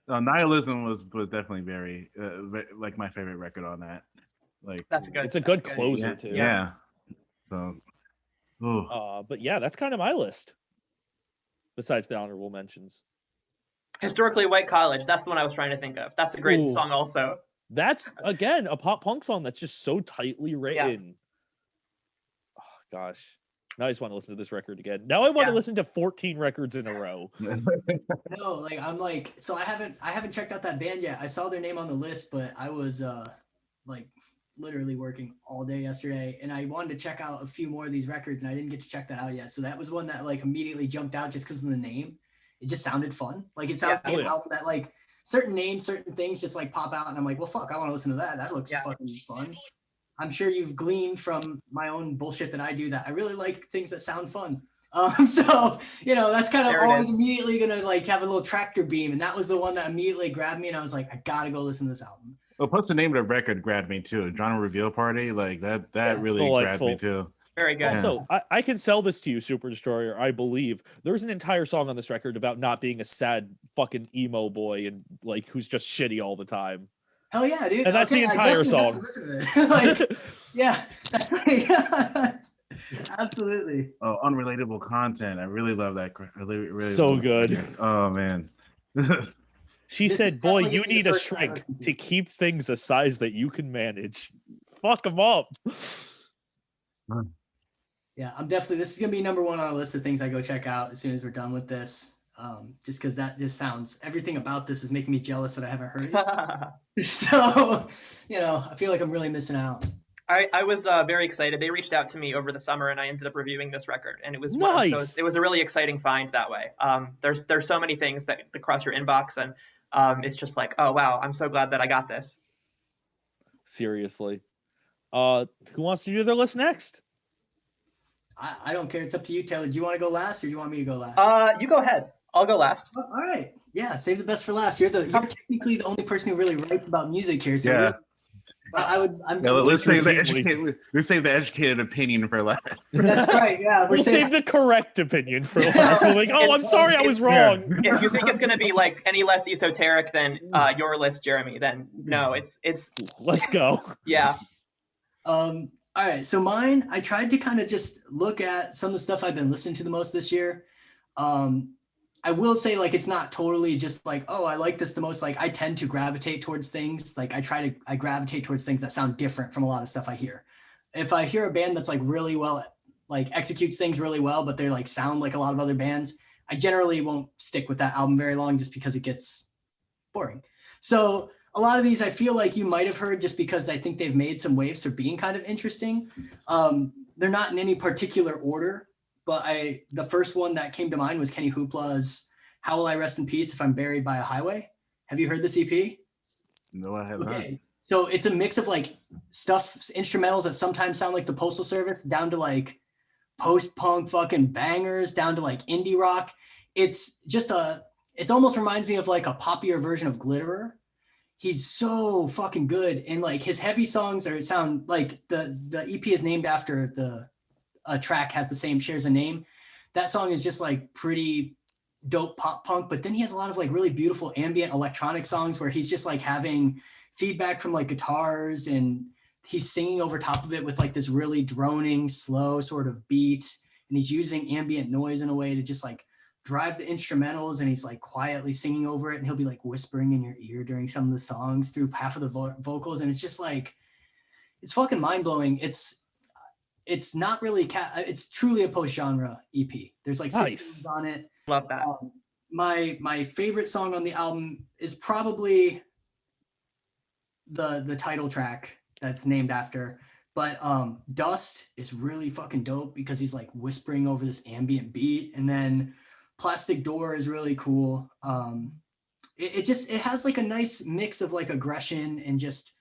Nihilism was definitely very like my favorite record on that. Like that's good. It's a good closer too. Yeah. So. But yeah, that's kind of my list. Besides the honorable mentions. Historically White College. That's the one I was trying to think of. That's a great song also. That's, again, a pop punk song that's just so tightly written. Yeah. Oh, gosh. Now I just want to listen to this record again. Now I want to listen to 14 records in a row. No, like I'm like, so I haven't checked out that band yet. I saw their name on the list, but I was like literally working all day yesterday, and I wanted to check out a few more of these records, and I didn't get to check that out yet. So that was one that like immediately jumped out just because of the name. It just sounded fun. Like it sounds like an album that like certain names, certain things just like pop out, and I'm like, well, fuck, I want to listen to that. That looks fucking fun. I'm sure you've gleaned from my own bullshit that I do that I really like things that sound fun. So, you know, that's kind of always immediately going to like have a little tractor beam. And that was the one that immediately grabbed me. And I was like, I got to go listen to this album. Well, plus the name of the record grabbed me too. Genre Reveal Party. Like that really grabbed me too. Very good. Also, I can sell this to you, Superdestroyer. I believe there's an entire song on this record about not being a sad fucking emo boy and like who's just shitty all the time. Hell yeah, dude. And that's the entire song. Like, yeah, that's like, absolutely. Oh, unrelatable content. I really love that. Really so good. Oh man. She said, "Boy, you need a shrink to keep things a size that you can manage. Fuck them up." Yeah, I'm definitely. This is gonna be number one on a list of things I go check out as soon as we're done with this. Just because that just sounds, everything about this is making me jealous that I haven't heard it. So, you know, I feel like I'm really missing out. I was very excited. They reached out to me over the summer, and I ended up reviewing this record, and it was nice. It was a really exciting find that way. There's so many things that cross your inbox, and it's just like, oh wow, I'm so glad that I got this. Seriously, who wants to do their list next? I don't care. It's up to you, Taylor. Do you want to go last, or do you want me to go last? You go ahead. I'll go last. All right. Yeah, save the best for last. You're technically the only person who really writes about music here. So yeah. Let's save the educated opinion for last. That's right. Yeah, we'll save the correct opinion for last. We're like, oh, I'm sorry, I was wrong. If you think it's going to be like any less esoteric than your list, Jeremy, then no, it's. Let's go. Yeah. All right. So mine, I tried to kind of just look at some of the stuff I've been listening to the most this year. I will say, like, it's not totally just like, oh, I like this the most. Like, I tend to gravitate towards things. Like, I gravitate towards things that sound different from a lot of stuff I hear. If I hear a band that's like really well, like executes things really well, but they're like sound like a lot of other bands, I generally won't stick with that album very long just because it gets boring. So a lot of these I feel like you might have heard just because I think they've made some waves for being kind of interesting. They're not in any particular order. But the first one that came to mind was Kenny Hoopla's How Will I Rest in Peace If I'm Buried by a Highway? Have you heard this EP? No, I have not. So it's a mix of like stuff, instrumentals that sometimes sound like the Postal Service, down to like post-punk fucking bangers, down to like indie rock. It's just it almost reminds me of like a poppier version of Glitterer. He's so fucking good. And like his heavy songs sound like the EP is named after a track has the same, shares a name. That song is just like pretty dope pop punk, but then he has a lot of like really beautiful ambient electronic songs where he's just like having feedback from like guitars and he's singing over top of it with like this really droning, slow sort of beat. And he's using ambient noise in a way to just like drive the instrumentals, and he's like quietly singing over it, and he'll be like whispering in your ear during some of the songs through half of the vocals. And it's just like, it's fucking mind blowing. it's not really it's truly a post-genre EP. There's like 6 songs on it. Love that. My favorite song on the album is probably the title track that's named after, but Dust is really fucking dope because he's like whispering over this ambient beat, and then Plastic Door is really cool. It has like a nice mix of like aggression and just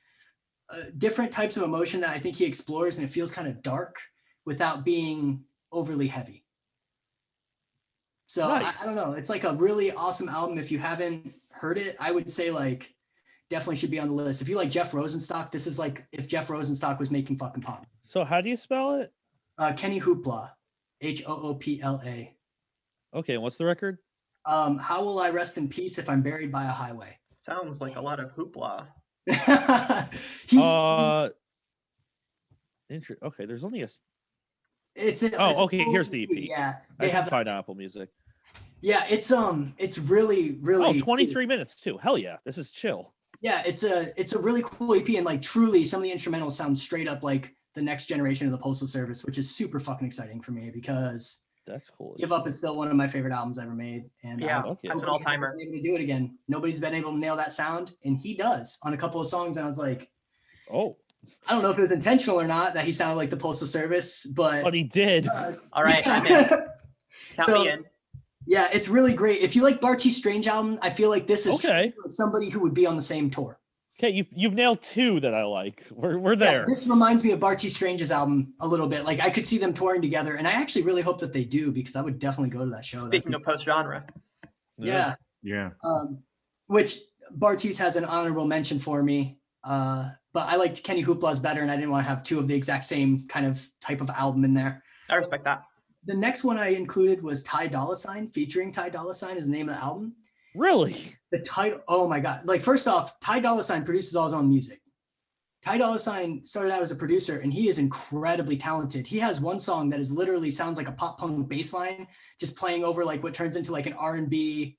different types of emotion that I think he explores, and it feels kind of dark without being overly heavy. So nice. I don't know. It's like a really awesome album. If you haven't heard it, I would say like definitely should be on the list. If you like Jeff Rosenstock, this is like if Jeff Rosenstock was making fucking pop. So how do you spell it? Kenny Hoopla, Hoopla. Okay, and what's the record? How will I rest in peace if I'm buried by a highway? Sounds like a lot of hoopla. Okay, there's only it's okay, here's the EP. Yeah, I have Pineapple Music. Yeah, it's really 23 minutes too. Hell yeah, this is chill. Yeah, it's a really cool EP, and like truly some of the instrumentals sound straight up like the next generation of the Postal Service, which is super fucking exciting for me because that's cool. Give Up is still one of my favorite albums ever made, and that's an all-timer. Able to do it again. Nobody's been able to nail that sound, and he does on a couple of songs. And I was like, oh, I don't know if it was intentional or not that he sounded like the Postal Service, but he did. All right, I'm in. Count me in. Yeah, it's really great. If you like Barty Strange album, I feel like this is okay. Somebody who would be on the same tour. Okay, you've nailed 2 that I like. We're there. Yeah, this reminds me of Barty Strange's album a little bit. Like I could see them touring together, and I actually really hope that they do because I would definitely go to that show. Speaking of post-genre. Yeah. Yeah. Which Barty's has an honorable mention for me. But I liked Kenny Hoopla's better, and I didn't want to have 2 of the exact same kind of type of album in there. I respect that. The next one I included was Ty Dolla $ign, featuring Ty Dolla $ign is the name of the album. Really? The title, oh my God. Like, first off, Ty Dolla $ign produces all his own music. Ty Dolla $ign started out as a producer, and he is incredibly talented. He has one song that is literally sounds like a pop punk bass line, just playing over like what turns into like an R&B,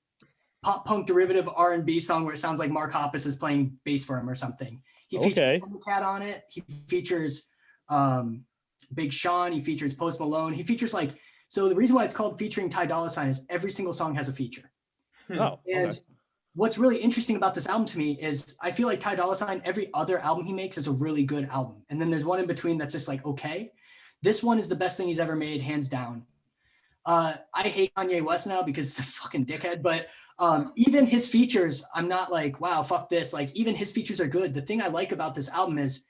pop punk derivative R&B song where it sounds like Mark Hoppus is playing bass for him or something. He features Cat on it. He features Big Sean. He features Post Malone. He features like, so the reason why it's called featuring Ty Dolla $ign is every single song has a feature. And what's really interesting about this album to me is I feel like Ty Dolla $ign, every other album he makes is a really good album. And then there's one in between that's just like, okay, this one is the best thing he's ever made, hands down. I hate Kanye West now because he's a fucking dickhead, but even his features, I'm not like, wow, fuck this. Like even his features are good. The thing I like about this album is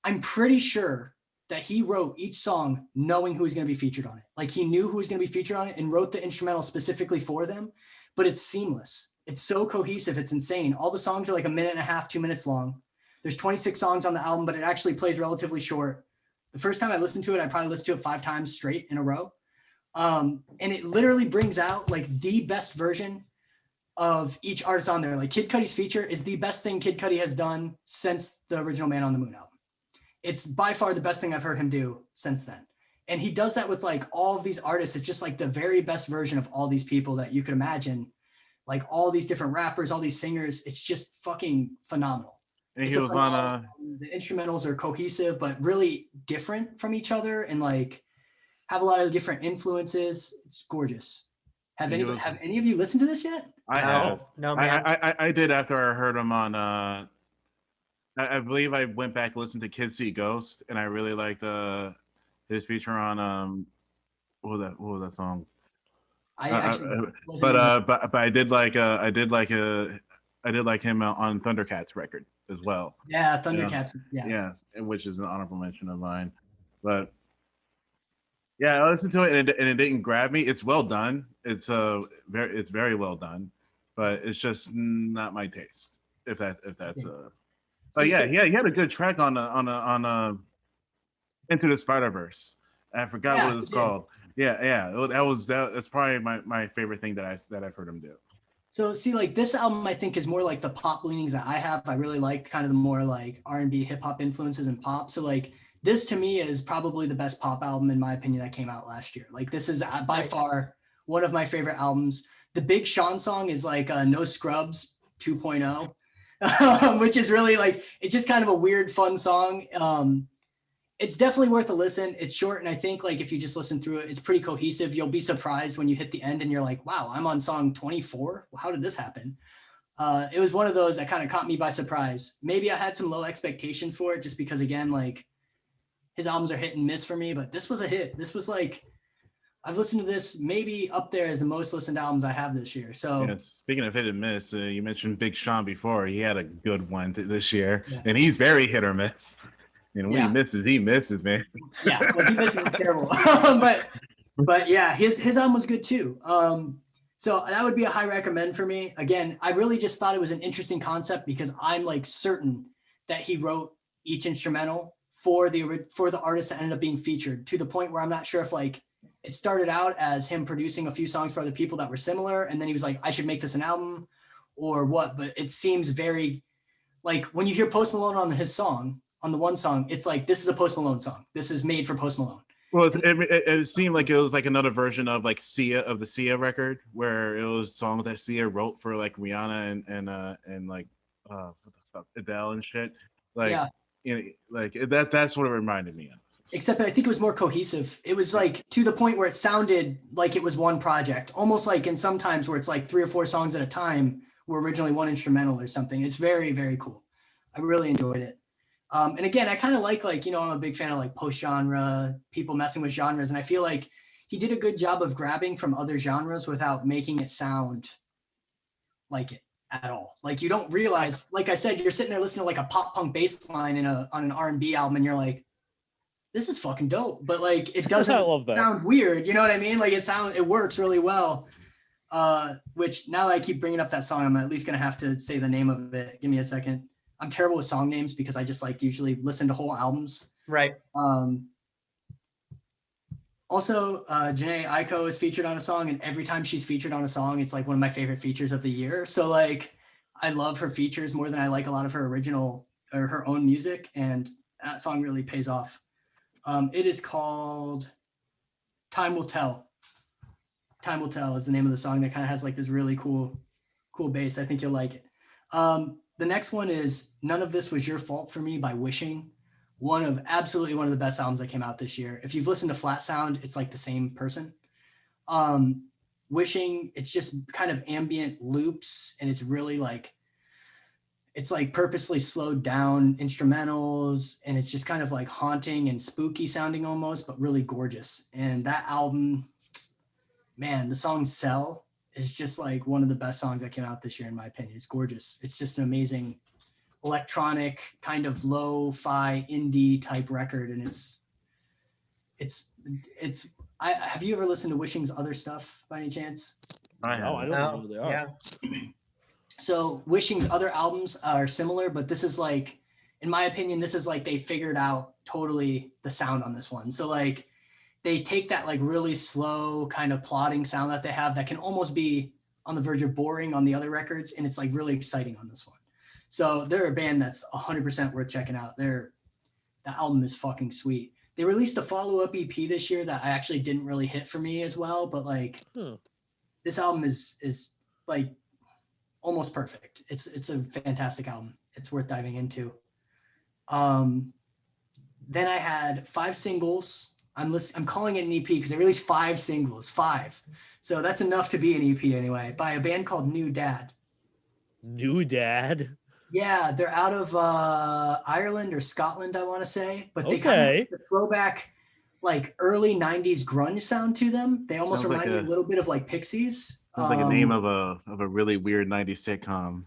I'm pretty sure that he wrote each song knowing who was going to be featured on it. Like he knew who was going to be featured on it and wrote the instrumental specifically for them, but it's seamless. It's so cohesive. It's insane. All the songs are like 1.5 minutes, 2 minutes long. There's 26 songs on the album, but it actually plays relatively short. The first time I listened to it, I probably listened to it 5 times straight in a row. And it literally brings out like the best version of each artist on there. Like Kid Cudi's feature is the best thing Kid Cudi has done since the original Man on the Moon album. It's by far the best thing I've heard him do since then. And he does that with like all of these artists. It's just like the very best version of all these people that you could imagine. Like all these different rappers, all these singers. It's just fucking phenomenal. And he was on the instrumentals are cohesive, but really different from each other and like have a lot of different influences. It's gorgeous. Have any of you listened to this yet? I have. No, man. I did after I heard him on I believe I went back and listened to Kids See Ghost, and I really liked his feature on what was that song? But I did like him on Thundercats record as well. Yeah, Thundercats. Yeah, which is an honorable mention of mine. But yeah, I listened to it and it didn't grab me. It's well done. It's very well done, but it's just not my taste. If that's But yeah, he had a good track on Into the Spider-Verse. I forgot what it was called. Yeah. That's probably my favorite thing that I've heard him do. So see, like this album, I think is more like the pop leanings that I have. I really like kind of the more like R&B, hip hop influences and pop. So like this to me is probably the best pop album in my opinion that came out last year. Like this is by far one of my favorite albums. The Big Sean song is like No Scrubs 2.0. Which is really like, it's just kind of a weird, fun song. It's definitely worth a listen. It's short, and I think like if you just listen through it, it's pretty cohesive. You'll be surprised when you hit the end and you're like, wow, I'm on song 24. How did this happen? It was one of those that kind of caught me by surprise. Maybe I had some low expectations for it just because, again, like his albums are hit and miss for me, but this was a hit. This was like, I've listened to this maybe up there as the most listened albums I have this year. So Yeah, speaking of hit and miss, you mentioned Big Sean before. He had a good one this year, Yes. and he's very hit or miss. And when Yeah. he misses, man. Yeah, when he misses, it's terrible. but yeah, his album was good too. So that would be a high recommend for me. Again, I really just thought it was an interesting concept because I'm like certain that he wrote each instrumental for the artist that ended up being featured, to the point where I'm not sure if like it started out as him producing a few songs for other people that were similar, and then he was like, I should make this an album or what. But it seems very like when you hear Post Malone on his song, on the one song, it's like, this is a Post Malone song. This is made for Post Malone. Well, it seemed like it was like another version of like the Sia record, where it was songs that Sia wrote for like Rihanna and like what the fuck, Adele and shit. Like, Yeah. You know, like that's what it reminded me of. Except I think it was more cohesive. It was like to the point where it sounded like it was one project, almost like in some times where it's like 3 or 4 songs at a time were originally one instrumental or something. It's very, very cool. I really enjoyed it. And again, I kind of like, you know, I'm a big fan of like post-genre, people messing with genres. And I feel like he did a good job of grabbing from other genres without making it sound like it at all. Like you don't realize, like I said, you're sitting there listening to like a pop punk bass line on an R&B album and you're like, this is fucking dope. But like, it doesn't sound weird. You know what I mean? Like it works really well. Which now that I keep bringing up that song, I'm at least going to have to say the name of it. Give me a second. I'm terrible with song names because I just like usually listen to whole albums. Right. Also, Janae Aiko is featured on a song, and every time she's featured on a song, it's like one of my favorite features of the year. So like, I love her features more than I like a lot of her original or her own music, and that song really pays off. It is called Time Will Tell. Time Will Tell is the name of the song that kind of has like this really cool bass. I think you'll like it. The next one is None of This Was Your Fault for Me by Wishing. Absolutely one of the best albums that came out this year. If you've listened to Flat Sound, it's like the same person. Wishing, it's just kind of ambient loops, and it's really like, it's like purposely slowed down instrumentals, and it's just kind of like haunting and spooky sounding almost, but really gorgeous. And that album, man, the song Cell is just like one of the best songs that came out this year, in my opinion. It's gorgeous. It's just an amazing electronic kind of lo-fi indie type record. And have you ever listened to Wishing's other stuff by any chance? No, I don't know who they are. Yeah. So Wishing's other albums are similar, but this is like, in my opinion, this is like they figured out totally the sound on this one. So like they take that like really slow kind of plodding sound that they have that can almost be on the verge of boring on the other records, and it's like really exciting on this one. So they're a band that's 100% worth checking out. The album is fucking sweet. They released a follow-up EP this year that I actually didn't really hit for me as well, but like this album is like almost perfect. It's a fantastic album. It's worth diving into. Then I had 5 singles. I'm calling it an EP because they released 5 singles, 5. So that's enough to be an EP anyway, by a band called New Dad. New Dad? Yeah, they're out of Ireland or Scotland, I want to say. But they kind of have the throwback, like early 90s grunge sound to them. They almost remind me a little bit of like Pixies. Sounds like a name of a really weird 90s sitcom.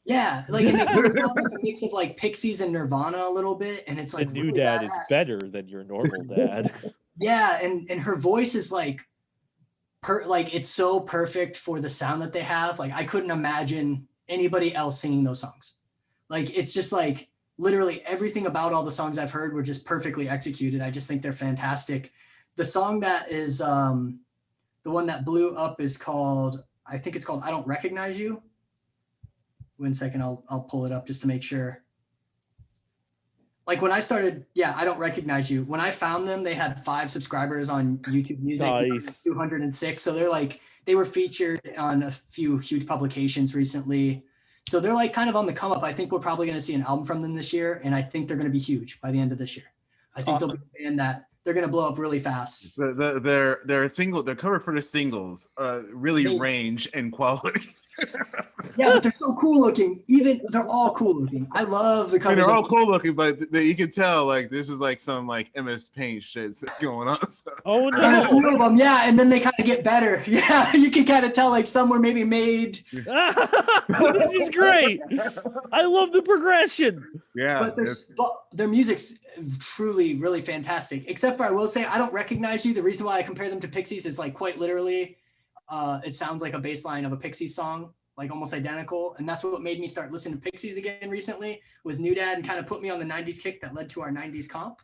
Yeah, like and it sounds like a mix of like Pixies and Nirvana a little bit, and it's like the New really Dad badass. is better than your normal dad. Yeah, and her voice is like, like it's so perfect for the sound that they have. Like I couldn't imagine anybody else singing those songs. Like it's just like literally everything about all the songs I've heard were just perfectly executed. I just think they're fantastic. The song that is the one that blew up is called, I think it's called I Don't Recognize You. 1 second, I'll pull it up just to make sure. Like when I started, I Don't Recognize You. When I found them, they had 5 subscribers on YouTube Music. Nice. 206. So they were featured on a few huge publications recently. So they're like kind of on the come up. I think we're probably going to see an album from them this year, and I think they're going to be huge by the end of this year. I think they'll be a band that they're gonna blow up really fast. Their cover for the singles really Amazing. range in quality. Yeah, but they're so cool looking. Even they're all cool looking. I love the I mean, covers. they're all cool looking, but you can tell like this is like some like MS Paint shit going on. So. Oh And a few no! of them, yeah, and then they kind of get better. Yeah, you can kind of tell like some were maybe made. This is great. I love the progression. But their music's truly really fantastic. Except for I will say I don't recognize you. The reason why I compare them to Pixies is like quite literally, it sounds like a bass line of a Pixies song, like almost identical. And that's what made me start listening to Pixies again recently. Was New Dad and kind of put me on the '90s kick that led to our '90s comp.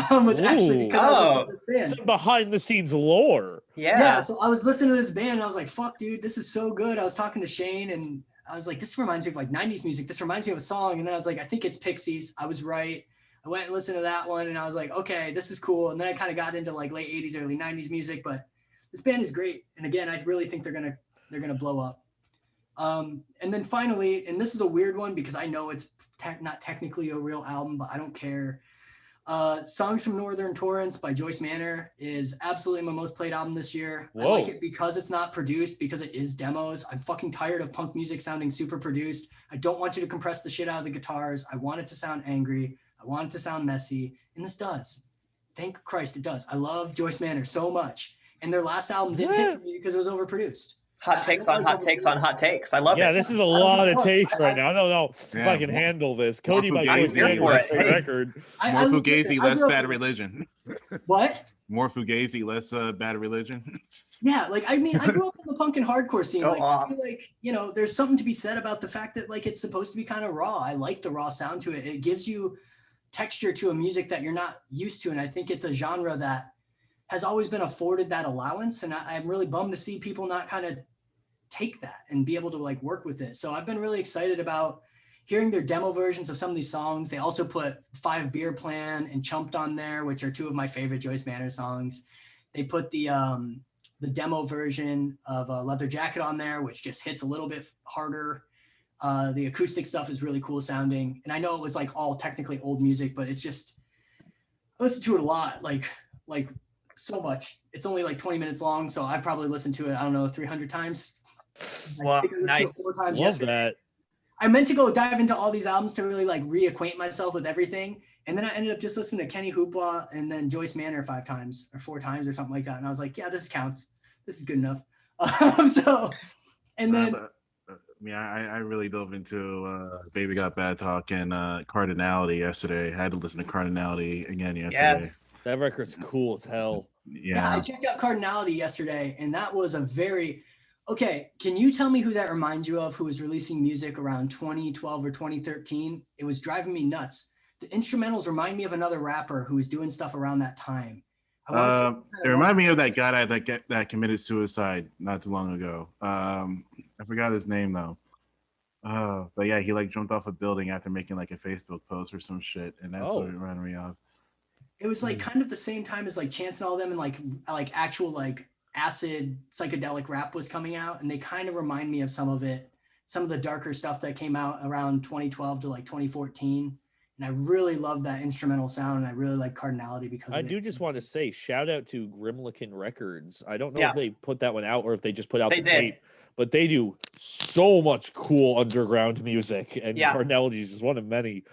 Was actually because I was listening to this band. Some behind the scenes lore. Yeah. So I was listening to this band and I was like, fuck, dude, this is so good. I was talking to Shane and I was like, this reminds me of like 90s music. This reminds me of a song. And then I was like, I think it's Pixies. I was right. I went and listened to that one and I was like, okay, this is cool. And then I kind of got into like late 80s, early 90s music, but this band is great. And again, I really think they're going to blow up. And then finally, and this is a weird one because I know it's not technically a real album, but I don't care. Songs from Northern Torrents by Joyce Manor is absolutely my most played album this year. Whoa. I like it because it's not produced, because it is demos. I'm fucking tired of punk music sounding super produced. I don't want you to compress the shit out of the guitars. I want it to sound angry. I want it to sound messy. And this does. Thank Christ it does. I love Joyce Manor so much. And their last album didn't hit for me because it was overproduced. Hot takes on hot takes on hot takes. I love it. Yeah, this is a lot of takes right now. I don't know if I can handle this. Cody might I'm lose here the for it. record. More Fugazi, less Bad Religion. What? More Fugazi, less Bad Religion. Yeah, like I mean, I grew up in the punk and hardcore scene. Go Like, I off. feel like, you know, there's something to be said about the fact that like it's supposed to be kind of raw. I like the raw sound to it. It gives you texture to a music that you're not used to, and I think it's a genre that has always been afforded that allowance. And I'm really bummed to see people not kind of take that and be able to like work with it. So I've been really excited about hearing their demo versions of some of these songs. They also put 5 Beer Plan and Chumped on there, which are 2 of my favorite Joyce Manor songs. They put the demo version of Leather Jacket on there, which just hits a little bit harder. The acoustic stuff is really cool sounding. And I know it was like all technically old music, but it's just, I listen to it a lot, like so much. It's only like 20 minutes long. So I probably listened to it, I don't know, 300 times. Wow, I think I listened to it 4 times Love yesterday. that. I meant to go dive into all these albums to really like reacquaint myself with everything. And then I ended up just listening to Kenny Hoopla and then Joyce Manor 5 times or 4 times or something like that. And I was like, yeah, this counts. This is good enough. So, and then I really dove into Baby Got Bad Talk and Cardinality yesterday. I had to listen to Cardinality again yesterday. Yes. That record's cool as hell. yeah, I checked out Cardinality yesterday, and that was a very okay. Can you tell me who that reminds you of? Who was releasing music around 2012 or 2013? It was driving me nuts. The instrumentals remind me of another rapper who was doing stuff around that time. It reminded me of that guy that committed suicide not too long ago. I forgot his name though. But yeah, he like jumped off a building after making like a Facebook post or some shit, and that's what it reminded me of. It was like kind of the same time as like Chance and all them, and like actual like acid psychedelic rap was coming out, and they kind of remind me of some of the darker stuff that came out around 2012 to like 2014. And I really love that instrumental sound, and I really like Cardinality because I of do it. just want to say shout out to Grimlikin Records. I don't know Yeah. if they put that one out or if they just put out They the did. tape, but they do so much cool underground music, and Yeah. Cardinality is just one of many.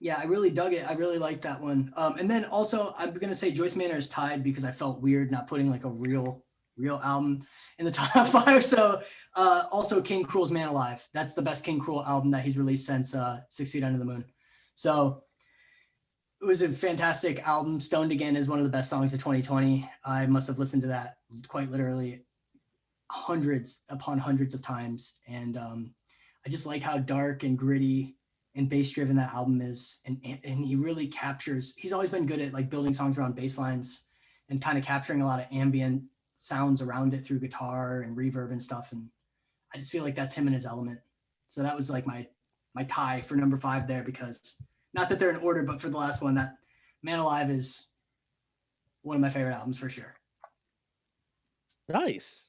Yeah, I really dug it. I really liked that one. And then also, I'm gonna say Joyce Manor is tied because I felt weird not putting like a real album in the top 5. So also King Cruel's Man Alive. That's the best King Cruel album that he's released since 6 Feet Under the Moon. So it was a fantastic album. Stoned Again is one of the best songs of 2020. I must have listened to that quite literally hundreds upon hundreds of times. And I just like how dark and gritty and bass driven that album is. And he really captures, he's always been good at like building songs around bass lines and kind of capturing a lot of ambient sounds around it through guitar and reverb and stuff. And I just feel like that's him in his element. So that was like my tie for number 5 there, because not that they're in order, but for the last one, that Man Alive is one of my favorite albums for sure. Nice.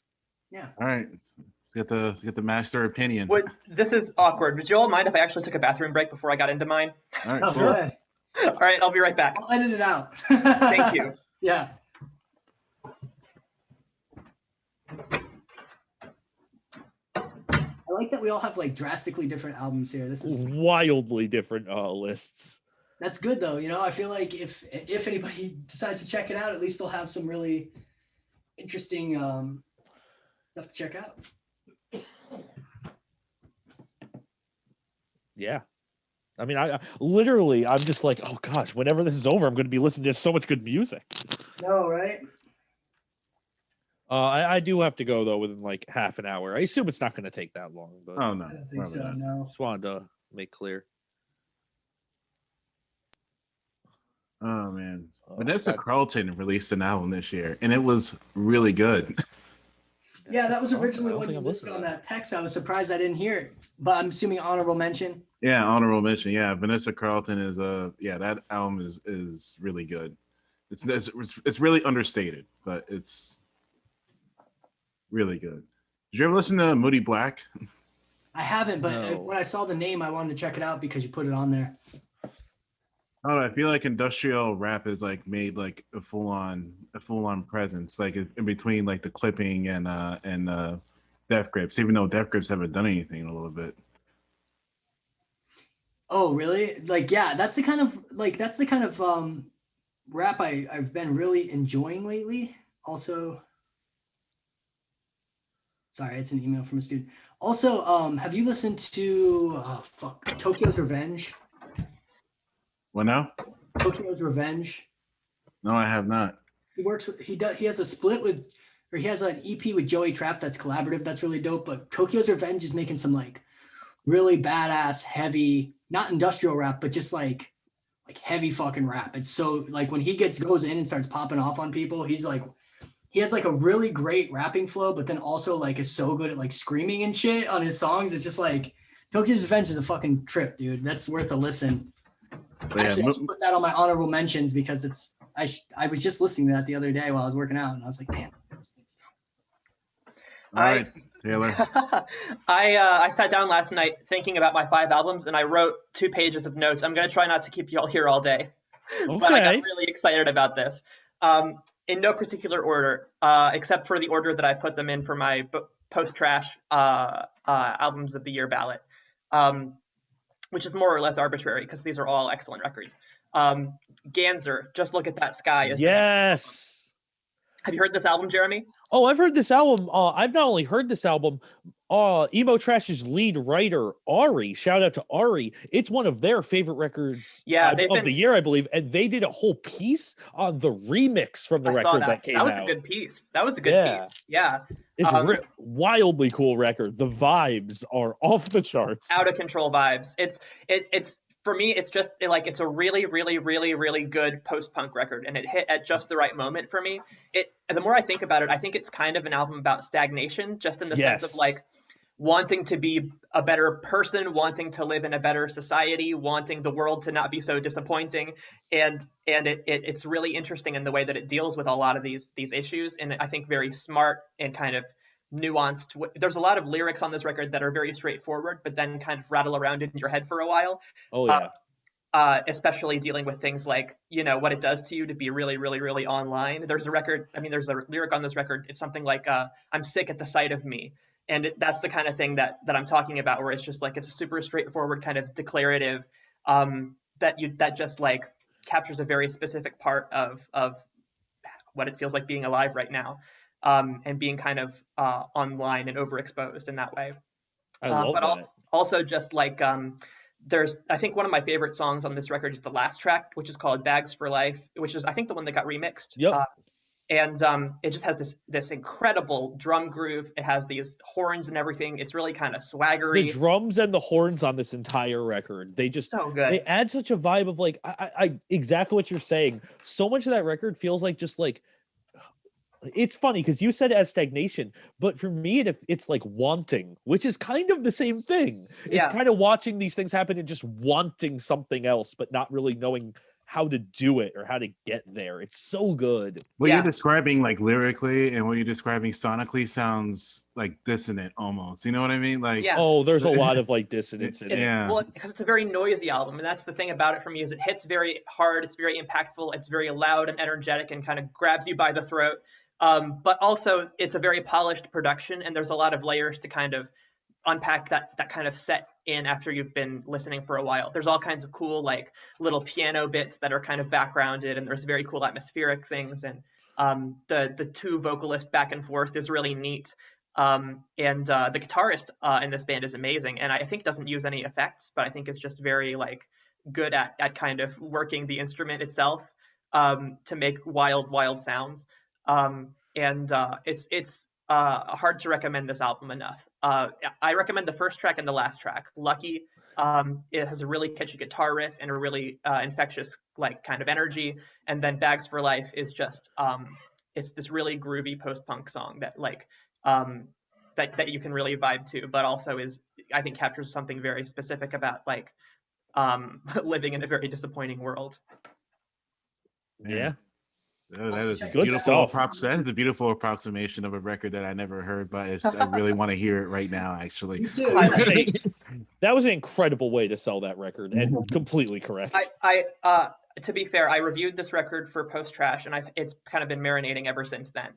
Yeah. All right, let's get the master opinion. This is awkward. Would you all mind if I actually took a bathroom break before I got into mine? All right, Oh, cool. go ahead. All right, I'll be right back. I'll edit it out. Thank you. Yeah. I like that we all have like drastically different albums here. This is Wildly different lists. that's good though. You know, I feel like if anybody decides to check it out, at least they'll have some really interesting stuff to check out. Yeah. I mean, I literally, I'm just like, oh gosh, whenever this is over, I'm going to be listening to so much good music. No, right? I do have to go though within like half an hour. I assume it's not going to take that long, but Oh no, I don't think probably so. not. No. just wanted to make clear. Oh man, Oh, Vanessa God. Carlton released an album this year, and it was really good. Yeah, that was I don't originally when think you I've listed listened on that text. I was surprised I didn't hear it, but I'm assuming honorable mention. Yeah, honorable mention. Yeah, Vanessa Carlton is yeah, that album is really good. It's really understated, but it's really good. Did you ever listen to Moody Black? I haven't, but No. when I saw the name, I wanted to check it out because you put it on there. Oh, I feel like industrial rap is like made like a full on presence, like in between like the clipping and Death Grips, even though Death Grips haven't done anything in a little bit. Oh, really? Like, yeah, that's the kind of rap I've been really enjoying lately. Also, sorry, it's an email from a student. Also, have you listened to Tokyo's Revenge? What now? Tokyo's Revenge. No, I have not. He has a split with, or he has an EP with Joey Trap that's collaborative. That's really dope. But Tokyo's Revenge is making some like really badass, heavy, not industrial rap, but just like heavy fucking rap. It's so like when he goes in and starts popping off on people, he has like a really great rapping flow, but then also like is so good at like screaming and shit on his songs. It's just like Tokyo's Revenge is a fucking trip, dude. That's worth a listen. But Actually, yeah, I should put that on my honorable mentions because it's I was just listening to that the other day while I was working out, and I was like, man. all right, Taylor. I sat down last night thinking about my 5 albums, and I wrote 2 pages of notes. I'm going to try not to keep you all here all day, but I got really excited about this. In no particular order, except for the order that I put them in for my post-trash albums of the year ballot, which is more or less arbitrary because these are all excellent records. Ganser, Just Look at That Sky. Yes. Have you heard this album, Jeremy? Oh, I've heard this album. I've not only heard this album, Emo Trash's lead writer, Ari, shout out to Ari. It's one of their favorite records of the year, I believe. And they did a whole piece on the remix from the record that came out. That was a good piece. Piece. Yeah. It's a wildly cool record. The vibes are off the charts. Out of control vibes. It's for me, it's just like it's a really, really, really, really good post-punk record, and it hit at just the right moment for me. The more I think about it, I think it's kind of an album about stagnation, just in the sense of like wanting to be a better person, wanting to live in a better society, wanting the world to not be so disappointing, and it's really interesting in the way that it deals with a lot of these issues, and I think very smart and kind of nuanced. There's a lot of lyrics on this record that are very straightforward, but then kind of rattle around in your head for a while. Oh yeah. Especially dealing with things like, you know, what it does to you to be really, really, really online. There's a lyric on this record. It's something like, I'm sick at the sight of me. And that's the kind of thing that I'm talking about, where it's just like, it's a super straightforward kind of declarative that just like captures a very specific part of what it feels like being alive right now. And being kind of online and overexposed in that way. I love that. Also just like I think one of my favorite songs on this record is the last track, which is called Bags for Life, which is I think the one that got remixed. Yep. And it just has this incredible drum groove. It has these horns and everything. It's really kind of swaggery. The drums and the horns on this entire record, they just so good. They add such a vibe of like I exactly what you're saying. So much of that record feels like just like. It's funny because you said as stagnation, but for me, it's like wanting, which is kind of the same thing. It's kind of watching these things happen and just wanting something else, but not really knowing how to do it or how to get there. It's so good. What Yeah. you're describing, like lyrically, and what you're describing sonically, sounds like dissonant almost. You know what I mean? Like, Yeah. Oh, there's a lot of like dissonance in It's it. Yeah. well, because it's a very noisy album, and that's the thing about it for me is it hits very hard, it's very impactful, it's very loud and energetic, and kind of grabs you by the throat. But also, it's a very polished production, and there's a lot of layers to kind of unpack that kind of set in after you've been listening for a while. There's all kinds of cool like little piano bits that are kind of backgrounded, and there's very cool atmospheric things, and the two vocalists back and forth is really neat. And the guitarist in this band is amazing, and I think doesn't use any effects, but I think it's just very like good at kind of working the instrument itself to make wild sounds. It's hard to recommend this album enough. I recommend the first track and the last track. Lucky, it has a really catchy guitar riff and a really infectious like kind of energy, and then Bags for Life is just it's this really groovy post-punk song that like that you can really vibe to, but also is I think captures something very specific about like living in a very disappointing world. Yeah. That is a Good beautiful stuff. that is a beautiful approximation of a record that I never heard, but I really want to hear it right now. Actually, Me too. I would say that was an incredible way to sell that record, and completely correct. I to be fair, I reviewed this record for Post Trash, and it's kind of been marinating ever since then.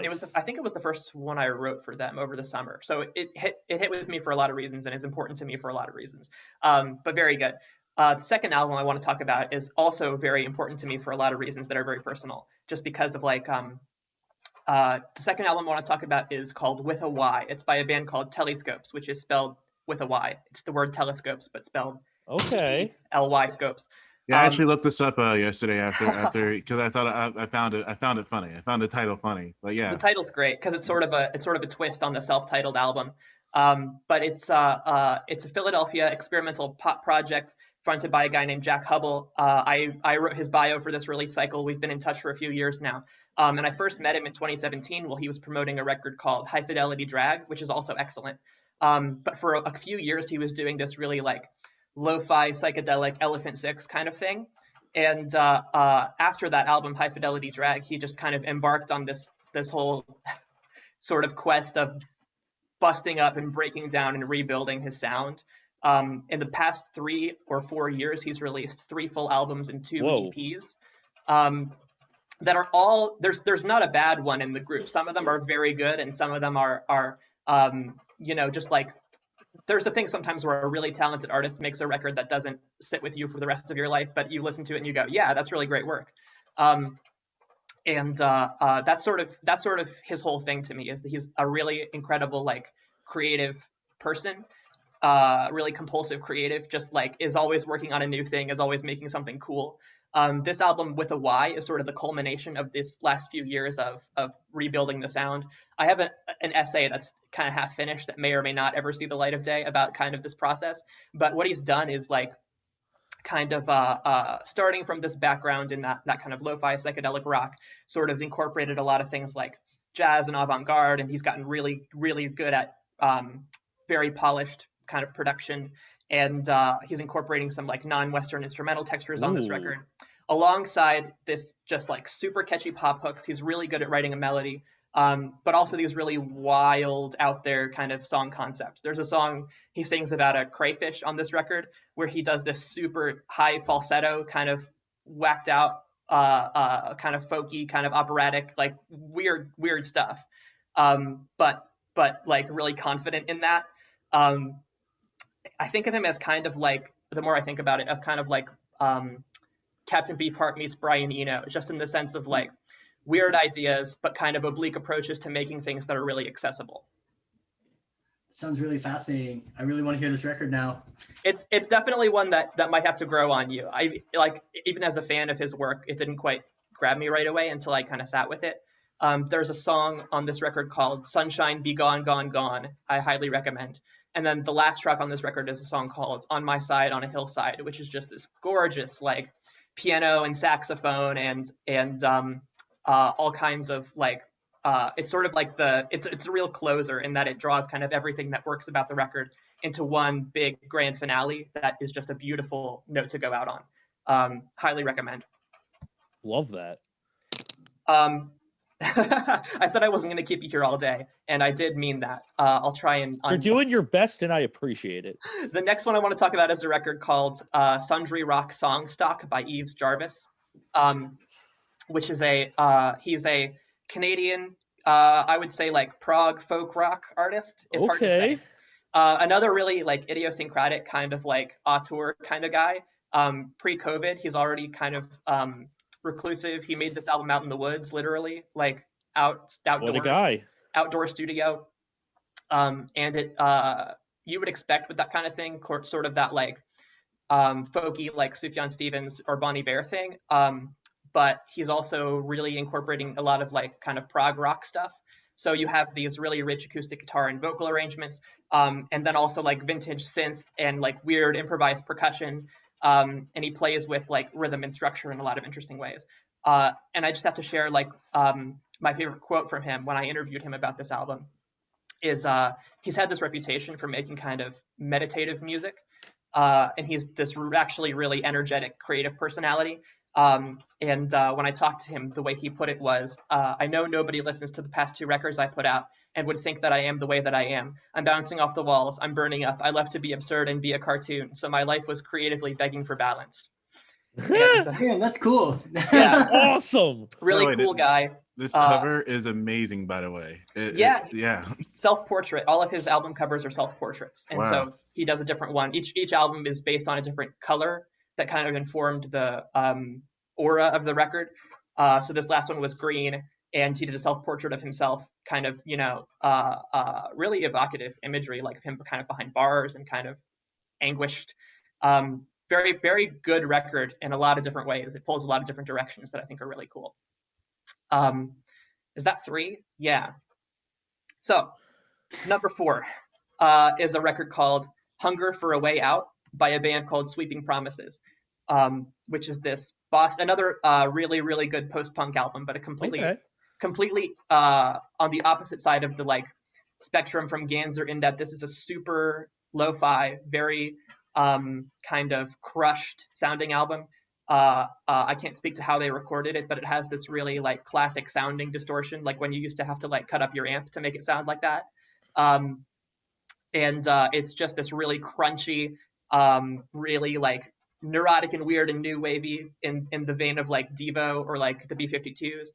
It was I think it was the first one I wrote for them over the summer, so it hit with me for a lot of reasons and is important to me for a lot of reasons. But very good. The second album I want to talk about is also very important to me for a lot of reasons that are very personal, just because of like the second album I want to talk about is called With a Y. It's by a band called Telescopes, which is spelled with a Y. It's the word telescopes, but spelled Okay. L-Y scopes. yeah, I actually looked this up yesterday after because I thought I found it funny. I found the title funny, but yeah, The title's great because it's sort of a twist on the self-titled album. But it's a Philadelphia experimental pop project fronted by a guy named Jack Hubble. I wrote his bio for this release cycle. We've been in touch for a few years now. And I first met him in 2017 while he was promoting a record called High Fidelity Drag, which is also excellent. But for a few years, he was doing this really like lo-fi psychedelic Elephant Six kind of thing. And after that album, High Fidelity Drag, he just kind of embarked on this whole sort of quest of busting up and breaking down and rebuilding his sound. In the past 3 or 4 years, he's released 3 full albums and 2 Whoa. EPs that are all there's not a bad one in the group. Some of them are very good, and some of them are just like there's a thing sometimes where a really talented artist makes a record that doesn't sit with you for the rest of your life, but you listen to it and you go, yeah, that's really great work. That's sort of his whole thing to me is that he's a really incredible like creative person, really compulsive creative, just like is always working on a new thing, is always making something cool. This album With a Y is sort of the culmination of this last few years of rebuilding the sound. I have an essay that's kind of half finished that may or may not ever see the light of day about kind of this process. But what he's done is like kind of starting from this background in that kind of lo-fi psychedelic rock, sort of incorporated a lot of things like jazz and avant-garde, and he's gotten really, really good at very polished kind of production. And he's incorporating some like non-Western instrumental textures on this record. Alongside this just like super catchy pop hooks, he's really good at writing a melody, but also these really wild out there kind of song concepts. There's a song he sings about a crayfish on this record where he does this super high falsetto kind of whacked out, kind of folky, kind of operatic, like weird stuff. But like really confident in that. I think of him as kind of like, the more I think about it, as kind of like Captain Beefheart meets Brian Eno, just in the sense of like weird ideas, but kind of oblique approaches to making things that are really accessible. Sounds really fascinating. I really want to hear this record now. It's definitely one that might have to grow on you. I like, even as a fan of his work, it didn't quite grab me right away until I kind of sat with it. There's a song on this record called Sunshine Be Gone, Gone, Gone. I highly recommend. And then the last track on this record is a song called On My Side on a Hillside, which is just this gorgeous like piano and saxophone and all kinds of like, it's sort of like it's a real closer in that it draws kind of everything that works about the record into one big grand finale that is just a beautiful note to go out Highly recommend. Love that. I said I wasn't going to keep you here all day, and I did mean that. I'll try and. You're doing your best, and I appreciate it. The next one I want to talk about is a record called Sundry Rock Song Stock by Yves Jarvis, which is he's a Canadian, I would say like prog folk rock artist. It's hard to say. Another really like idiosyncratic kind of like auteur kind of guy. Pre-COVID, he's already kind of reclusive. He made this album out in the woods, literally, like outdoors. What a guy. Outdoor studio. And it you would expect with that kind of thing, sort of that like folky like Sufjan Stevens or Bon Iver thing. But he's also really incorporating a lot of like kind of prog rock stuff. So you have these really rich acoustic guitar and vocal arrangements, and then also like vintage synth and like weird improvised percussion. And he plays with like rhythm and structure in a lot of interesting ways. And I just have to share like my favorite quote from him when I interviewed him about this album is he's had this reputation for making kind of meditative music. And he's this actually really energetic, creative personality. And when I talked to him, the way he put it was, I know nobody listens to the past 2 records I put out and would think that I am the way that I am. I'm bouncing off the walls. I'm burning up. I love to be absurd and be a cartoon. So my life was creatively begging for balance. And, Damn, that's cool. Yeah. Awesome. Really cool guy. This cover is amazing, by the way. Yeah. Self-portrait. All of his album covers are self-portraits. And so he does a different one. Each album is based on a different color that kind of informed the aura of the record. So this last one was green, and he did a self-portrait of himself, kind of, really evocative imagery, like him kind of behind bars and kind of anguished. Very, very good record in a lot of different ways. It pulls a lot of different directions that I think are really cool. Is that 3? Yeah. So number 4 is a record called Hunger for a Way Out by a band called Sweeping Promises, which is this another really, really good post-punk album, but a completely on the opposite side of the like spectrum from Ganser, in that this is a super lo-fi, very kind of crushed sounding album. I can't speak to how they recorded it, but it has this really like classic sounding distortion, like when you used to have to like cut up your amp to make it sound like that. And it's just this really crunchy, really like neurotic and weird and new wavy in the vein of like Devo or like the B-52s,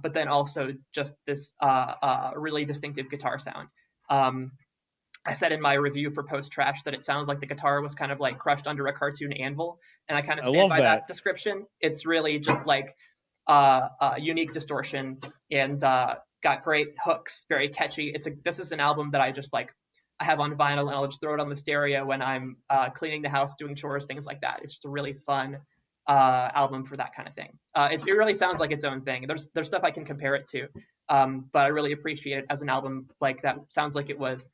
but then also just this really distinctive guitar sound. I said in my review for Post Trash that it sounds like the guitar was kind of like crushed under a cartoon anvil, and I kind of stand by that description. It's really just like unique distortion and got great hooks, very catchy. This is an album that I just like, I have on vinyl and I'll just throw it on the stereo when I'm cleaning the house, doing chores, things like that. It's just a really fun album for that kind of thing. It really sounds like its own thing. There's stuff I can compare it to, but I really appreciate it as an album like that. Sounds like it was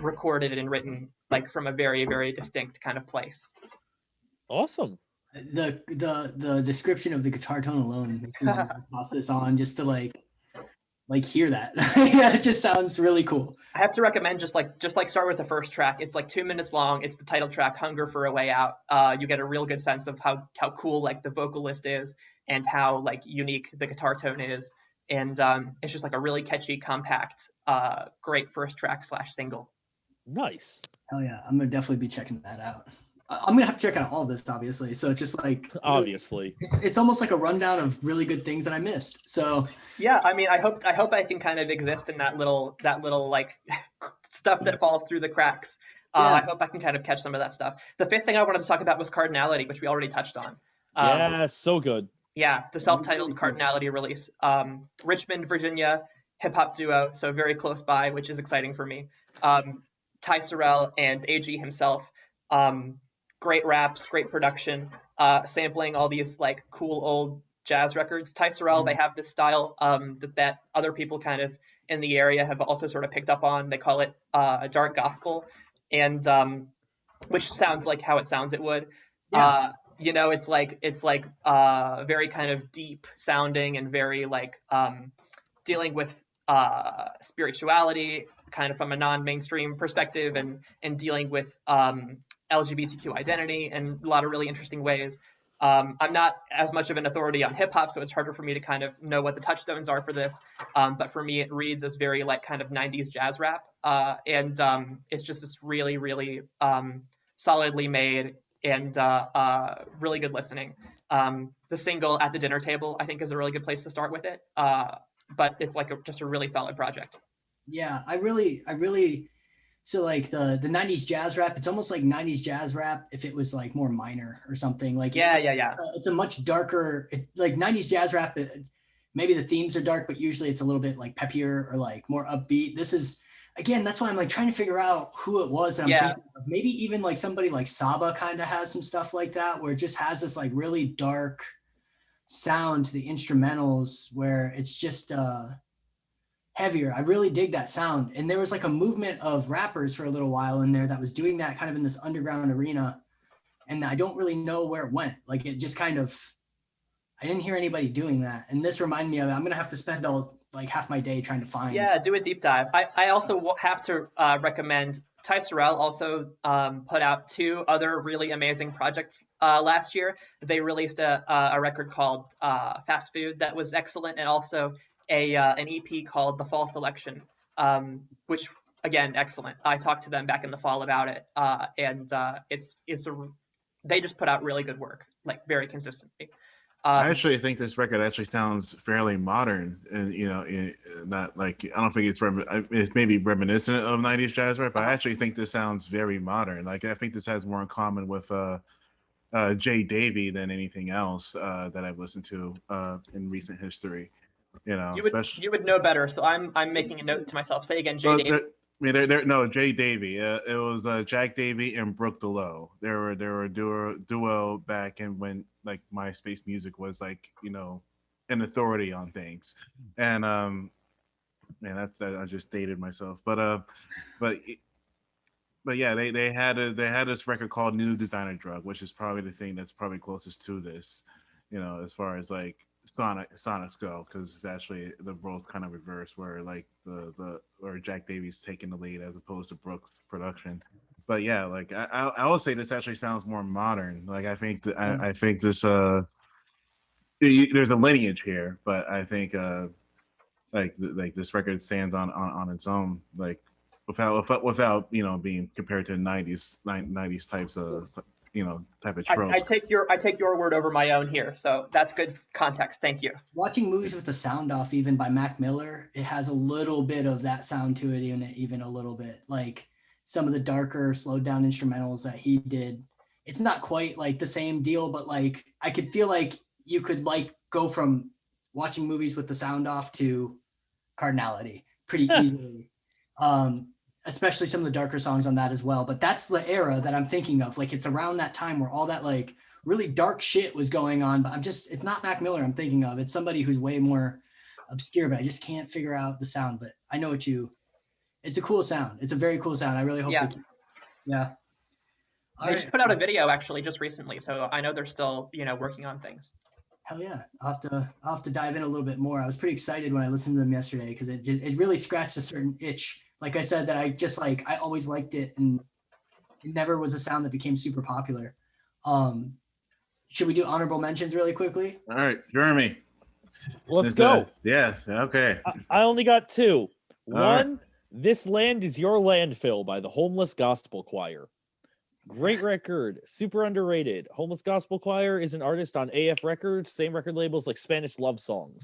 recorded and written like from a very, very distinct kind of place. Awesome. The description of the guitar tone alone makes me want to toss this on just to like hear that. Yeah, it just sounds really cool. I have to recommend just start with the first track. It's like 2 minutes long. It's the title track, Hunger for a Way Out. You get a real good sense of how cool like the vocalist is and how like unique the guitar tone is. And it's just like a really catchy, compact, great first track / single. Nice. Hell yeah. I'm going to definitely be checking that out. I'm going to have to check out all of this, obviously. So it's just like, obviously, it's almost like a rundown of really good things that I missed. So yeah, I mean, I hope I can kind of exist in that little like stuff that falls through the cracks. I hope I can kind of catch some of that stuff. The 5th thing I wanted to talk about was Cardinality, which we already touched on. Yeah, so good. Yeah, the self-titled Cardinality release. Richmond, Virginia, hip-hop duo, so very close by, which is exciting for me. Ty Sorrell and AG himself. Great raps, great production, sampling all these like cool old jazz records. Ty Sorrell, they have this style that other people kind of in the area have also sort of picked up on. They call it dark gospel, and which sounds like how it sounds it would. Yeah. It's like very kind of deep sounding and very like dealing with spirituality kind of from a non-mainstream perspective and dealing with LGBTQ identity in a lot of really interesting ways. I'm not as much of an authority on hip hop, so it's harder for me to kind of know what the touchstones are for this. But for me, it reads as very like kind of 90s jazz rap. And it's just this really, really solidly made and really good listening. The single At the Dinner Table, I think, is a really good place to start with it. But it's like just a really solid project. Yeah, I really so like the 90s jazz rap, it's almost like 90s jazz rap if it was like more minor or something. Like Yeah. It's a much darker like 90s jazz rap. Maybe the themes are dark, but usually it's a little bit like peppier or like more upbeat. This is again, that's why I'm like trying to figure out who it was that I'm thinking of. Maybe even like somebody like Saba kind of has some stuff like that where it just has this like really dark sound to the instrumentals where it's just heavier. I really dig that sound. And there was like a movement of rappers for a little while in there that was doing that kind of in this underground arena. And I don't really know where it went. Like it just kind of, I didn't hear anybody doing that. And this reminded me of it. I'm going to have to spend like half my day trying to find. Yeah, do a deep dive. I also have to recommend Taylor Ruckle also put out 2 other really amazing projects last year. They released a record called Fast Food that was excellent, and also an EP called The Fall Selection, which again excellent. I talked to them back in the fall about it, and they just put out really good work, like very consistently. I actually think this record actually sounds fairly modern, and not like I don't think it's maybe reminiscent of 90s jazz rap, but I actually think this sounds very modern. Like I think this has more in common with Jay Davy than anything else that I've listened to in recent history. You would know better, so I'm making a note to myself. Say again, Jay Davy. No, Jay Davy. It was Jack Davy and Brooke DeLoe. They were a duo back in when like MySpace music was like an authority on things, and man, I just dated myself, but yeah, they had this record called New Designer Drug, which is probably the thing that's probably closest to this, as far as like Sonics go, because it's actually the roles kind of reversed, where like or Jack Davies taking the lead as opposed to Brooks' production. But yeah, like I will say this actually sounds more modern. Like I think I think this there's a lineage here, but I think like this record stands on its own, like without being compared to 90s types of type of tropes. I take your word over my own here, so that's good context. Thank you. Watching movies with the sound off, even by Mac Miller, it has a little bit of that sound to it, even a little bit. Like some of the darker, slowed down instrumentals that he did. It's not quite like the same deal, but like I could feel like you could like go from watching movies with the sound off to Cardinality pretty easily. Especially some of the darker songs on that as well. But that's the era that I'm thinking of. Like it's around that time where all that like really dark shit was going on. But it's not Mac Miller I'm thinking of. It's somebody who's way more obscure, but I just can't figure out the sound. But I know it's a cool sound. It's a very cool sound. I really hope. Yeah. They just put out a video actually just recently. So I know they're still, working on things. Hell yeah. I'll have to dive in a little bit more. I was pretty excited when I listened to them yesterday because it really scratched a certain itch. Like I said, that I just like, I always liked it and it never was a sound that became super popular. Should we do honorable mentions really quickly? All right, Jeremy. Let's go. Yes. Okay. I only got 2. One, right. This Land Is Your Landfill by the Homeless Gospel Choir. Great record, super underrated. Homeless Gospel Choir is an artist on AF Records, same record labels like Spanish Love Songs.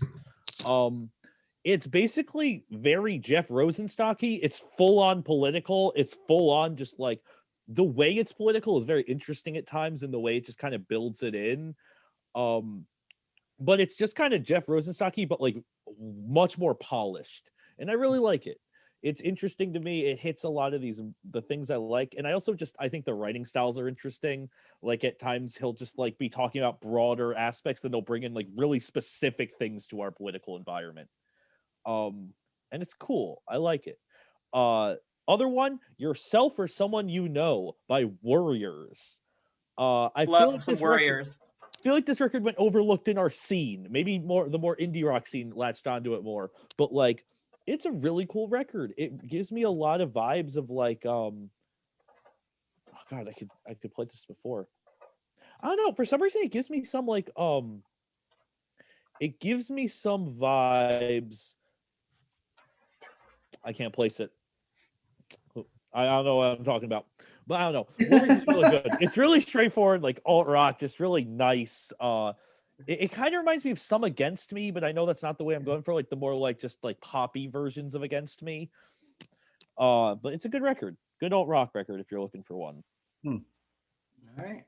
It's basically very Jeff Rosenstocky. It's full on political. It's full on just like the way it's political is very interesting at times, and the way it just kind of builds it in. But it's just kind of Jeff Rosenstocky, but like much more polished. And I really like it. It's interesting to me. It hits a lot of the things I like. And I think the writing styles are interesting. Like at times he'll just like be talking about broader aspects, then they'll bring in like really specific things to our political environment. And it's cool. I like it. Other one, Yourself or Someone You Know by Warriors. I love feel like some Warriors. I feel like this record went overlooked in our scene. Maybe the more indie rock scene latched onto it more. But like, it's a really cool record. It gives me a lot of vibes of like, oh God, I could play this before. I don't know. For some reason, it gives me some like it gives me some vibes. I can't place it. I don't know what I'm talking about, but I don't know. Wolverine's is really good. It's really straightforward, like alt rock, just really nice. It kind of reminds me of some Against Me, but I know that's not the way I'm going for. Like the more like just like poppy versions of Against Me. But it's a good record, good alt rock record if you're looking for one. All right.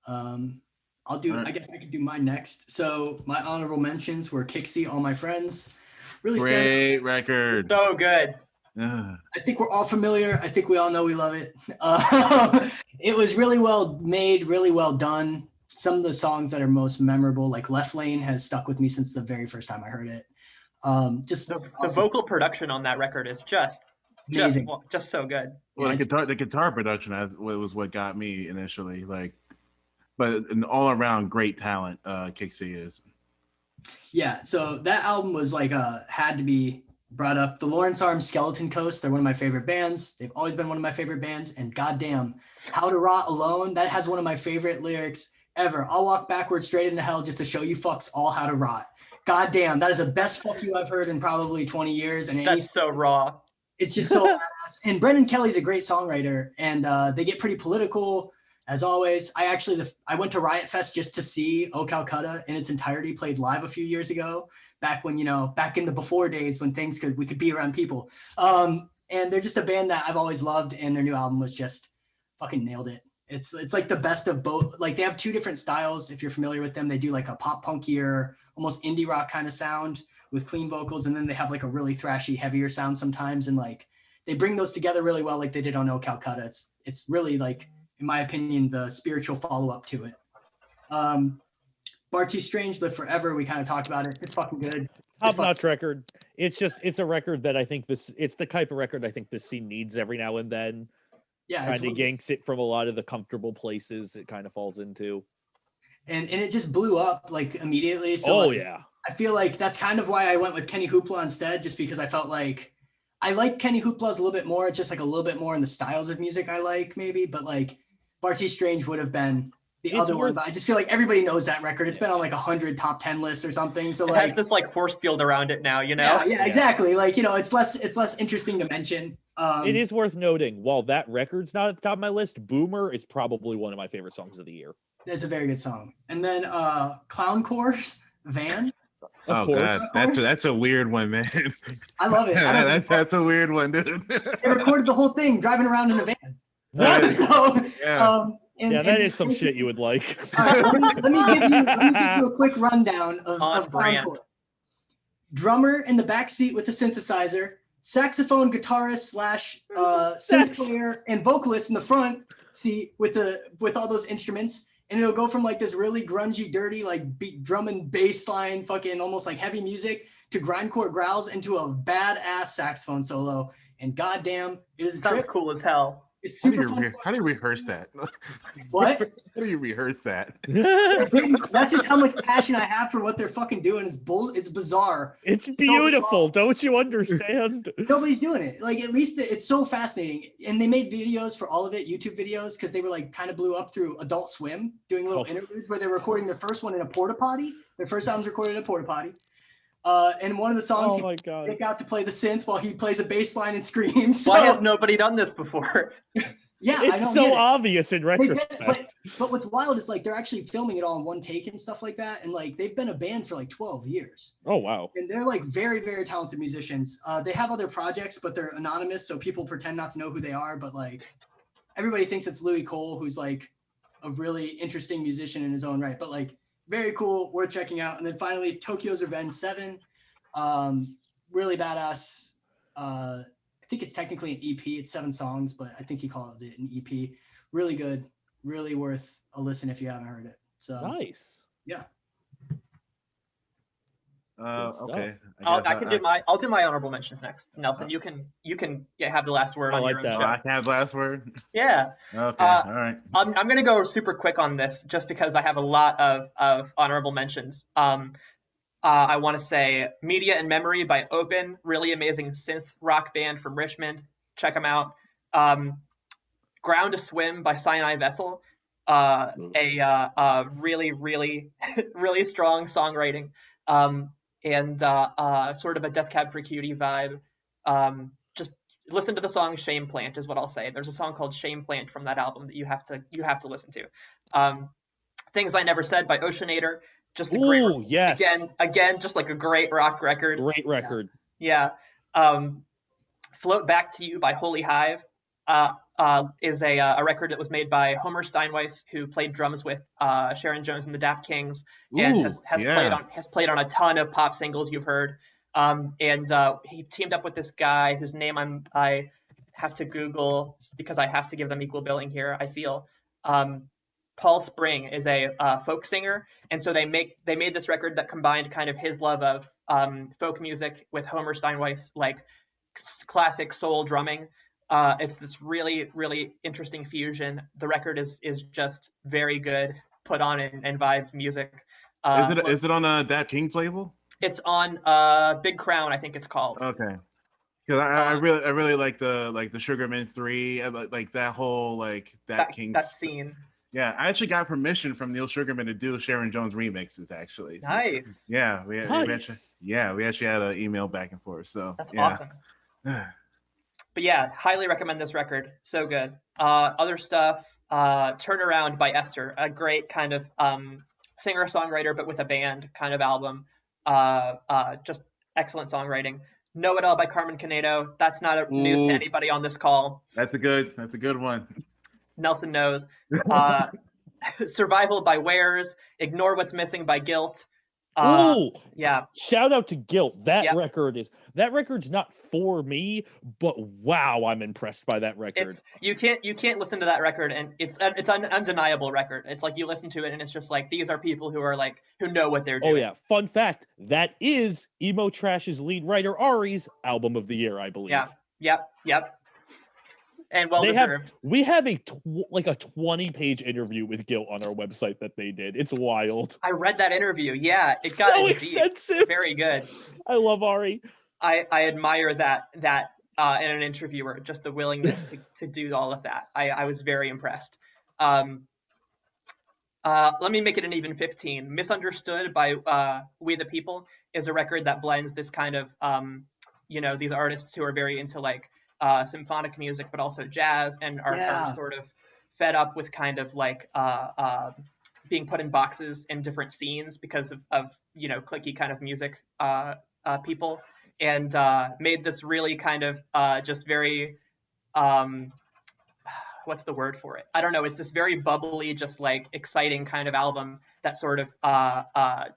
I'll do. All right. I guess I could do mine next. So my honorable mentions were Kixie, All My Friends. Really Great record. So good. Yeah. I think we're all familiar. I think we all know we love it. It was really well made, really well done. Some of the songs that are most memorable, like Left Lane, has stuck with me since the very first time I heard it. Just The awesome. vocal production on that record is just Amazing. just so good. Well, Yeah, the guitar production was what got me initially, like, but an all around great talent. Kixie is. Yeah, so that album was like had to be brought up. The Lawrence Arms Skeleton Coast, they're one of my favorite bands. They've always been one of my favorite bands. And goddamn, How to Rot Alone, that has one of my favorite lyrics ever. I'll walk backwards straight into hell just to show you fucks all how to rot. Goddamn, that is the best fuck you I've heard in probably 20 years. And That's so raw. it's just so badass. And Brendan Kelly's a great songwriter, and they get pretty political. As always, I went to Riot Fest just to see O Calcutta in its entirety played live a few years ago, back when, back in the before days when we could be around people. And they're just a band that I've always loved, and their new album was just fucking nailed it. It's like the best of both. Like they have two different styles. If you're familiar with them, they do like a pop punkier, almost indie rock kind of sound with clean vocals, and then they have like a really thrashy, heavier sound sometimes, and like they bring those together really well, like they did on O Calcutta. It's really like, in my opinion, the spiritual follow-up to it. Barty Strange, Live Forever, we kind of talked about it. It's fucking good. Top-notch record. It's a record that I think it's the type of record I think this scene needs every now and then. Yeah, Kind of yanks it from a lot of the comfortable places it kind of falls into. And it just blew up like immediately. So yeah. I feel like that's kind of why I went with Kenny Hoopla instead, just because I felt like I like Kenny Hoopla's a little bit more, just like a little bit more in the styles of music I like maybe, but like Barty Strange would have been the other one, but I just feel like everybody knows that record. It's been on like 100 top 10 lists or something. So it has this like force field around it now, Yeah, exactly. Like, it's less interesting to mention. It is worth noting, while that record's not at the top of my list, Boomer is probably one of my favorite songs of the year. It's a very good song. And then Clown Course, Van. Of course. God, that's a weird one, man. I love it. That's a weird one, dude. They recorded the whole thing driving around in a van. That is some shit you would like. All right, let me give you a quick rundown of Clown Course. Drummer in the back seat with the synthesizer, saxophone guitarist / synth player, and vocalist in the front seat with all those instruments. And it'll go from like this really grungy, dirty, like drum and bass line, fucking almost like heavy music, to grindcore growls into a badass saxophone solo. And goddamn, it is a sounds trip. cool as hell. It's super fun. How do you rehearse that? What? How do you rehearse that? That's just how much passion I have for what they're fucking doing. It's bizarre. It's beautiful. Don't you understand? Nobody's doing it. Like, at least it's so fascinating. And they made videos for all of it, YouTube videos, because they were like kind of blew up through Adult Swim, doing little interludes where they're recording their first one in a porta potty. Their first album's recorded in a porta potty. And one of the songs, they got to play the synth while he plays a bass line and screams. Why has nobody done this before? Yeah, it's so obvious in retrospect. But what's wild is like they're actually filming it all in one take and stuff like that. And like they've been a band for like 12 years. Oh wow. And they're like very, very talented musicians. They have other projects, but they're anonymous, so people pretend not to know who they are. But like everybody thinks it's Louis Cole, who's like a really interesting musician in his own right. But like very cool, worth checking out. And then finally, Tokyo's Revenge 7. Really badass. I think it's technically an EP. It's 7 songs, but I think he called it an EP. Really good. Really worth a listen if you haven't heard it. So nice. Yeah. Okay. I'll do my honorable mentions next. Nelson, you can have the last word on your own show. I can have the last word. Yeah. Okay. All right. I'm gonna go super quick on this just because I have a lot of honorable mentions. I want to say Media and Memory by Open, really amazing synth rock band from Richmond. Check them out. Ground to Swim by Sinai Vessel. really, really, really strong songwriting, and sort of a Death Cab for Cutie vibe. Just listen to the song "Shame Plant" is what I'll say. There's a song called "Shame Plant" from that album that you have to listen to. "Things I Never Said" by Oceanator, just a great. Ooh, yes. Again, just like a great rock record. Great record. Yeah. "Float Back to You" by Holy Hive. Is a record that was made by Homer Steinweiss, who played drums with Sharon Jones and the Dap Kings, and has played on a ton of pop singles you've heard. And he teamed up with this guy whose name I have to Google because I have to give them equal billing here. I feel Paul Spring is a folk singer, and so they made this record that combined kind of his love of folk music with Homer Steinweiss like classic soul drumming. It's this really, really interesting fusion. The record is just very good, put on and vibed music. Is it on a Dap Kings label? It's on Big Crown, I think it's called. Okay. Because I really like the Sugarman 3, like that whole that Kings that scene. Yeah, I actually got permission from Neil Sugarman to do Sharon Jones remixes. Actually, nice. Yeah, we actually had an email back and forth. So that's awesome. But yeah, highly recommend this record. So good. Other stuff, Turnaround by Esther, a great kind of singer-songwriter, but with a band kind of album. Just excellent songwriting. Know It All by Carmen Canedo. That's not news to anybody on this call. That's a good one. Nelson knows. Survival by Wares. Ignore What's Missing by Guilt. Yeah. Shout out to Guilt. That record's not for me, but wow, I'm impressed by that record. You can't listen to that record and it's an undeniable record. It's like you listen to it and it's just like these are people who know what they're doing. Oh yeah. Fun fact, that is Emo Trash's lead writer Ari's album of the year, I believe. Yeah. Yep. And well deserved. We have a 20-page interview with Guilt on our website that they did. It's wild. I read that interview. Yeah, it got so extensive. Very good. I love Ari. I admire that in an interviewer, just the willingness to do all of that. I was very impressed. Let me make it an even 15. Misunderstood by We the People is a record that blends this kind of these artists who are very into symphonic music, but also jazz, and are sort of fed up with kind of being put in boxes in different scenes because of cliquey kind of music people, and made this really kind of just very what's the word for it? I don't know. It's this very bubbly, just exciting kind of album that sort of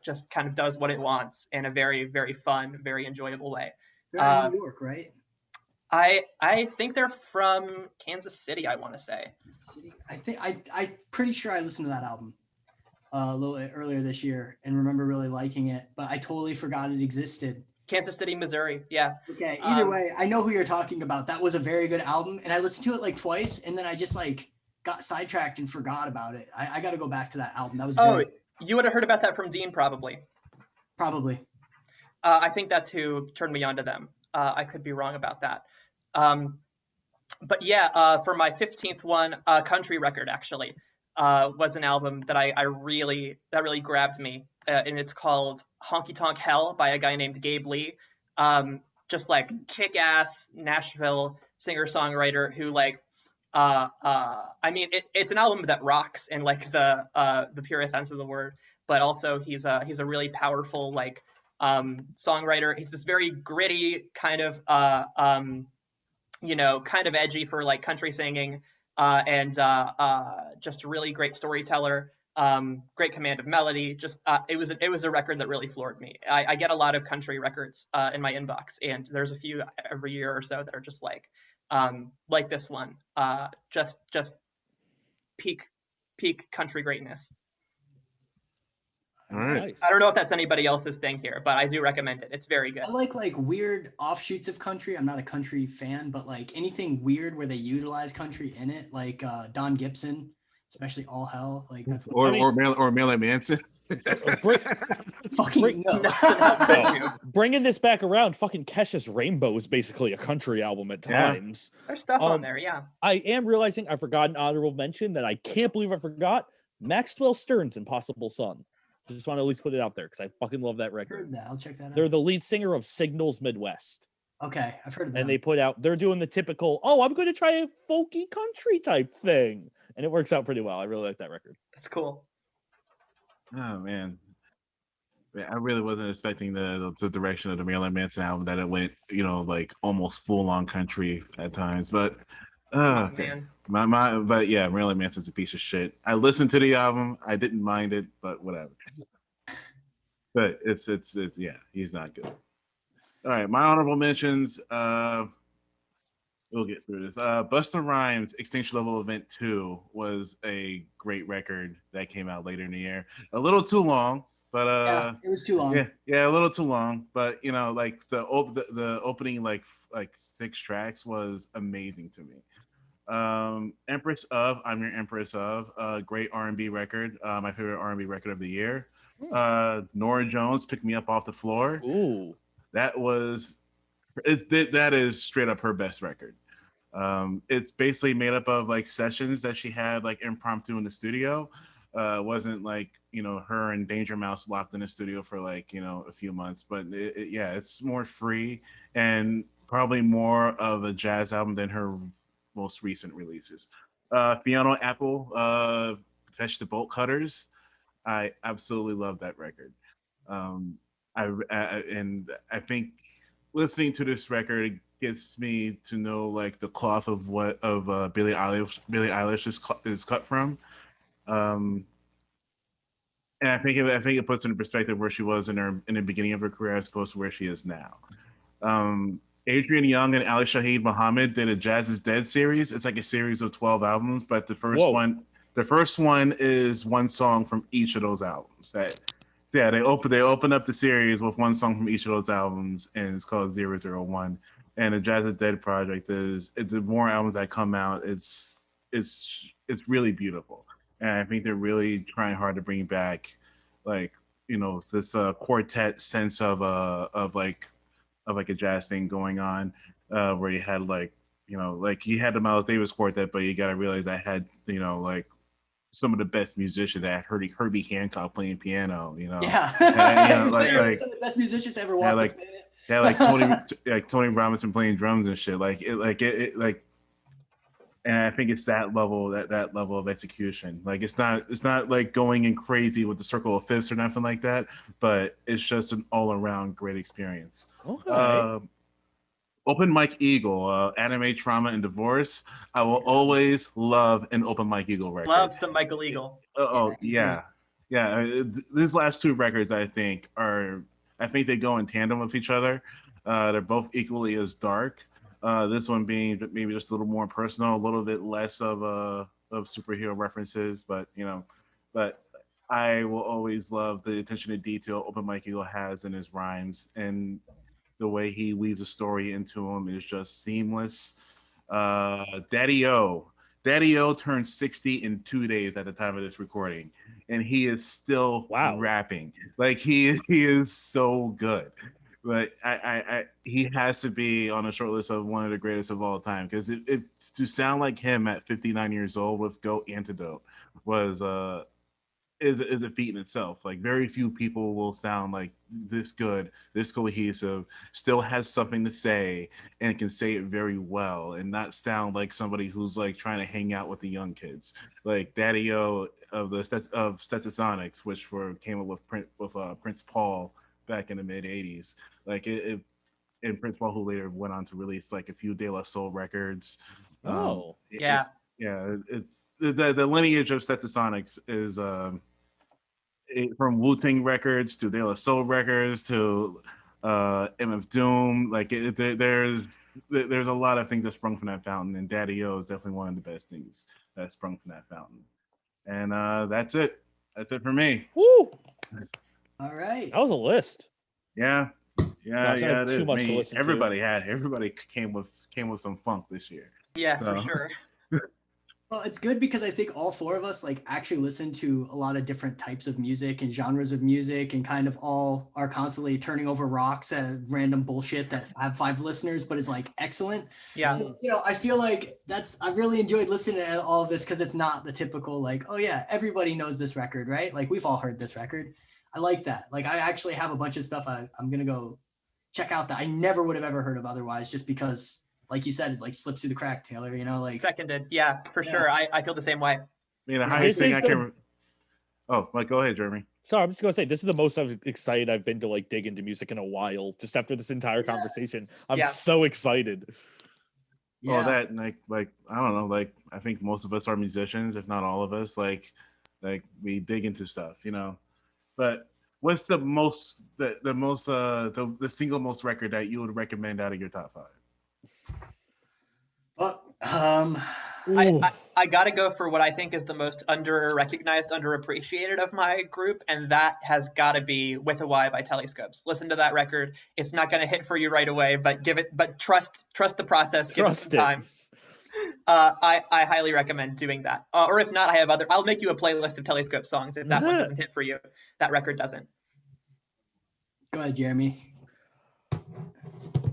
just kind of does what it wants in a very, very fun, very enjoyable way. They're in New York, right? I think they're from Kansas City, I want to say. I think I'm pretty sure I listened to that album a little bit earlier this year and remember really liking it, but I totally forgot it existed. Kansas City, Missouri. Yeah. Okay. Either way, I know who you're talking about. That was a very good album, and I listened to it twice, and then I just got sidetracked and forgot about it. I got to go back to that album. That was great. You would have heard about that from Dean, probably. Probably. I think that's who turned me on to them. I could be wrong about that. But yeah, for my 15th one, country record actually was an album that that really grabbed me, and it's called Honky Tonk Hell by a guy named Gabe Lee. Just kick-ass Nashville singer-songwriter who it's an album that rocks in the purest sense of the word, but also he's a really powerful songwriter. He's this very gritty kind of kind of edgy for country singing, and just a really great storyteller, great command of melody. Just it was a record that really floored me. I get a lot of country records in my inbox, and there's a few every year or so that are just like this one, just peak country greatness. All right. I don't know if that's anybody else's thing here, but I do recommend it. It's very good. I like weird offshoots of country. I'm not a country fan, but anything weird where they utilize country in it, Don Gibson, especially All Hell. That's or Marilyn Manson. Fucking no. Nelson, how could you? Bringing this back around, fucking Kesha's Rainbow is basically a country album at Yeah. times. There's stuff on there, yeah. I am realizing I forgot an honorable mention that I can't believe I forgot. Maxwell Stern's Impossible Son. I just want to at least put it out there because I fucking love that I've record. heard that. I'll check that out. They're the lead singer of Signals Midwest. Okay, I've heard of that. And they're doing the typical, I'm going to try a folky country type thing. And it works out pretty well. I really like that record. That's cool. Oh man, I really wasn't expecting the direction of the Marilyn Manson album, that it went, like almost full on country at times. But okay. Man. But yeah, Marilyn Manson's a piece of shit. I listened to the album, I didn't mind it, but whatever. But it's yeah, he's not good. All right, my honorable mentions. We'll get through this. Busta Rhymes' Extinction Level Event 2 was a great record that came out later in the year. A little too long, but yeah, it was too long. Yeah, a little too long. But like the opening like 6 tracks was amazing to me. Empress of I'm Your Empress of, great R&B record. My favorite R&B record of the year. Norah Jones, Pick Me Up Off the Floor. Ooh, that is straight up her best record. It's basically made up of like sessions that she had like impromptu in the studio. It wasn't like her and Danger Mouse locked in the studio for like a few months, but it's more free and probably more of a jazz album than her most recent releases. Fiona Apple, Fetch the Bolt Cutters. I absolutely love that record. I think listening to this record gets me to know like the cloth of Billie Eilish is cut from, and I think it puts into perspective where she was in the beginning of her career as opposed to where she is now. Adrian Young and Ali Shaheed Muhammad did a Jazz is Dead series. It's like a series of 12 albums, but the first one is one song from each of those albums. They open up the series with one song from each of those albums, and it's called 001. And the Jazz is Dead project the more albums that come out, it's really beautiful. And I think they're really trying hard to bring back like this quartet sense of a jazz thing going on, where you had like you had the Miles Davis quartet, but you got to realize I had like some of the best musicians that Herbie Hancock playing piano, Yeah. And, like some of the best musicians ever walked the planet. Yeah, like Tony Robinson playing drums and shit. And I think it's that level of execution. Like it's not like going in crazy with the circle of fifths or nothing like that, but it's just an all around great experience. Okay. Open Mike Eagle, Anime Trauma and Divorce. I will always love an Open Mike Eagle record. Love some Michael Eagle. Yeah. These last 2 records, I think they go in tandem with each other. They're both equally as dark. This one being maybe just a little more personal, a little bit less of superhero references, but I will always love the attention to detail Open Mike Eagle has in his rhymes, and the way he weaves a story into them is just seamless. Daddy-O turned 60 in 2 days at the time of this recording, and he is still rapping. Like he is so good. But he has to be on a short list of one of the greatest of all time, because to sound like him at 59 years old with Go Antidote is a feat in itself. Like very few people will sound like this good, this cohesive, still has something to say, and can say it very well, and not sound like somebody who's like trying to hang out with the young kids. Like Daddy-O of Stetsasonics, which came up with Prince Paul back in the mid '80s. Like and Prince Paul, who later went on to release like a few De La Soul records. It's the lineage of Stetsasonics is from Wu-Tang records to De La Soul records to MF Doom. Like there's a lot of things that sprung from that fountain, and Daddy-O is definitely one of the best things that sprung from that fountain. And that's it for me. Woo! All right, that was a list. Yeah. Too much to listen everybody came with some funk this year. Yeah, for sure. Well, it's good because I think all four of us like actually listen to a lot of different types of music and genres of music, and kind of all are constantly turning over rocks at random bullshit that have 5 listeners, but is like excellent. Yeah. So, I feel like I really enjoyed listening to all of this because it's not the typical like, oh yeah, everybody knows this record, right? Like we've all heard this record. I like that. Like I actually have a bunch of stuff I'm gonna go check out that I never would have ever heard of otherwise, just because, like you said, it like slips through the crack, Taylor. Like Seconded. Yeah, for sure. I feel the same way. I mean, the Yeah, highest this thing is I the- can. Oh, like go ahead, Jeremy. Sorry, I'm just gonna say this is the most excited I've been to like dig into music in a while. Just after this entire Yeah. conversation, I'm Yeah. so excited. yeah. Oh, that like I don't know. Like I think most of us are musicians, if not all of us. Like we dig into stuff, But what's the most the single most record that you would recommend out of your top 5? But Ooh. I gotta go for what I think is the most under-recognized, underappreciated of my group, and that has gotta be With a Y by Telescopes. Listen to that record. It's not gonna hit for you right away, but trust the process, give it some time. I highly recommend doing that. Or if not, I'll make you a playlist of Telescope songs if that one doesn't hit for you. That record doesn't. go ahead, Jeremy.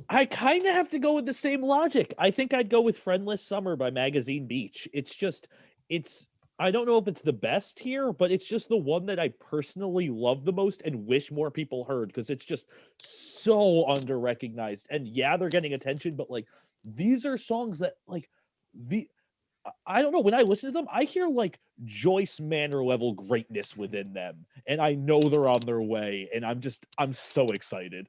I kind of have to go with the same logic. I think I'd go with Friendless Summer by Magazine Beach. I don't know if it's the best here, but it's just the one that I personally love the most and wish more people heard, because it's just so under-recognized. And yeah, they're getting attention, but like these are songs that like I don't know, when I listen to them, I hear like Joyce Manor level greatness within them, and I know they're on their way, and I'm so excited.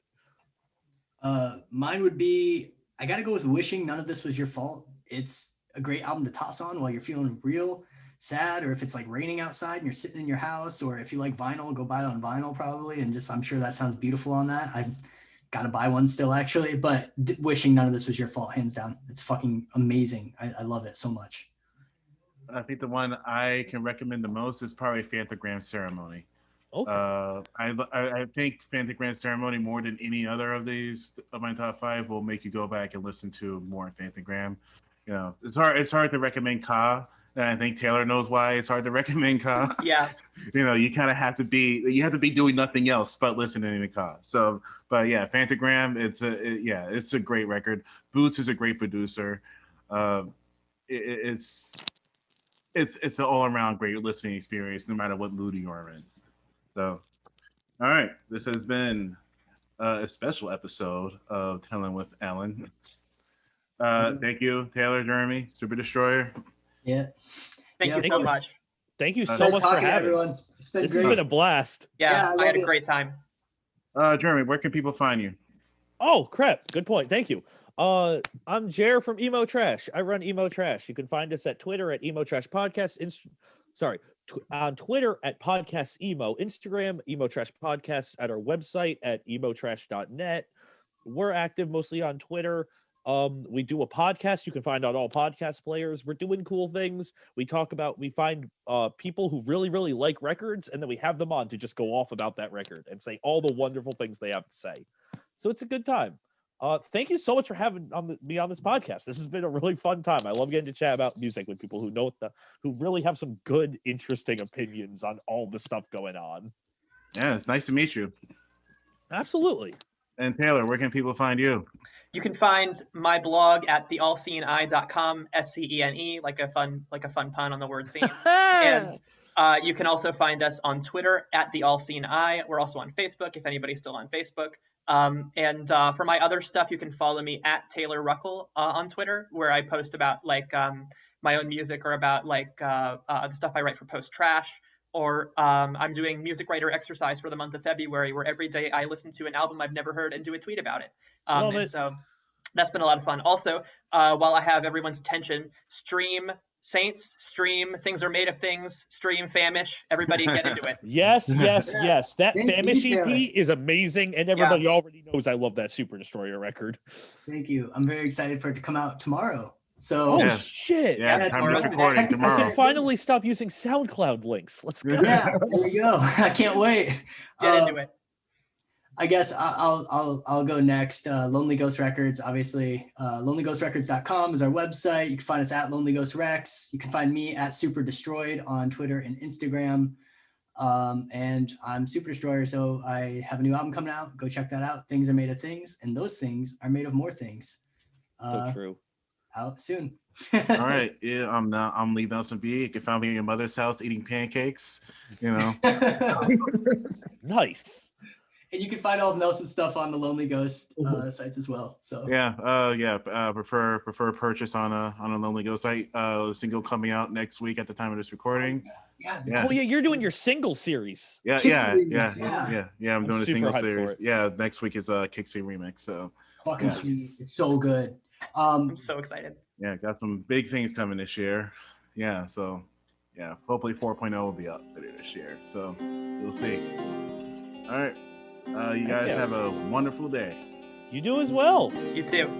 Mine would be, I gotta go with Wishing None of This Was Your Fault. It's a great album to toss on while you're feeling real sad, or if it's like raining outside and you're sitting in your house, or if you like vinyl, go buy it on vinyl probably. And just, I'm sure that sounds beautiful on that. I gotta buy one still actually, but Wishing None of This Was Your Fault, hands down. It's fucking amazing. I love it so much. I think the one I can recommend the most is probably Phantogram Ceremony. Okay. I think Phantogram Ceremony, more than any other of these of my top 5, will make you go back and listen to more Phantogram. It's hard to recommend Ka, and I think Taylor knows why it's hard to recommend Ka. Yeah. You kind of have to be doing nothing else but listening to Ka. So, but yeah, Phantogram, it's a great record. Boots is a great producer. It's an all around great listening experience, no matter what mood you're in. So, all right, this has been a special episode of Tellin with Alan. Thank you, Taylor, Jeremy, Superdestroyer. Yeah. Thank you thank so you. much. Thank you so Nice much for talking to having me. everyone. It's been This great. has been a blast. Yeah, I I had a love it. great time. Jeremy, where can people find you? Oh crap! Good point. Thank you. I'm Jer from Emo Trash. I run Emo Trash. You can find us at Twitter at emotrashpodcasts. On Twitter at Podcast Emo, Instagram Emo Trash Podcast, at our website at emotrash.net. We're active mostly on Twitter. We do a podcast you can find on all podcast players. We're doing cool things. We find people who really, really like records, and then we have them on to just go off about that record and say all the wonderful things they have to say. So it's a good time. Thank you so much for having me on this podcast. This has been a really fun time. I love getting to chat about music with people who really have some good, interesting opinions on all the stuff going on. Yeah, it's nice to meet you. Absolutely. And Taylor, where can people find you? You can find my blog at theallscene.com, SCENE, like a fun pun on the word scene. And you can also find us on Twitter at theallscene. We're also on Facebook, if anybody's still on Facebook. And for my other stuff, you can follow me at Taylor Ruckle on Twitter, where I post about my own music, or about the stuff I write for Post Trash. Or I'm doing music writer exercise for the month of February, where every day I listen to an album I've never heard and do a tweet about it. So that's been a lot of fun. Also, while I have everyone's attention, stream Saints, stream Things Are Made of Things, stream Famish. Everybody get into it. Yes. That Thank you, Famish EP Taylor. is amazing, and everybody already knows I love that Superdestroyer record. Thank you. I'm very excited for it to come out tomorrow. So Yeah. Shit! Yeah, that's time is right. recording I tomorrow. can finally stop using SoundCloud links. Let's go. yeah, there we go. I can't wait. Get into it. I guess I'll go next. Lonely Ghost Records, obviously. Lonelyghostrecords.com is our website. You can find us at Lonely Ghost Recs. You can find me at Superdestroyed on Twitter and Instagram. And I'm Superdestroyer, so I have a new album coming out. Go check that out. Things are made of things, and those things are made of more things. So true. Out soon. All right, yeah, I'm Lee Nelson B. You can find me at your mother's house eating pancakes. You know. Nice. And you can find all of Nelson's stuff on the Lonely Ghost sites as well. So prefer purchase on a Lonely Ghost site. Single coming out next week at the time of this recording. Yeah. Oh yeah, you're doing your single series. Yeah. I'm doing a super single hyped for series. it. Yeah, next week is a Kickstarter remix. So fucking sweet. It's so good. I'm so excited. Yeah, got some big things coming this year. Yeah, so yeah, hopefully 4.0 will be up later this year. So we'll see. All right. You guys have a wonderful day. You do as well. You too.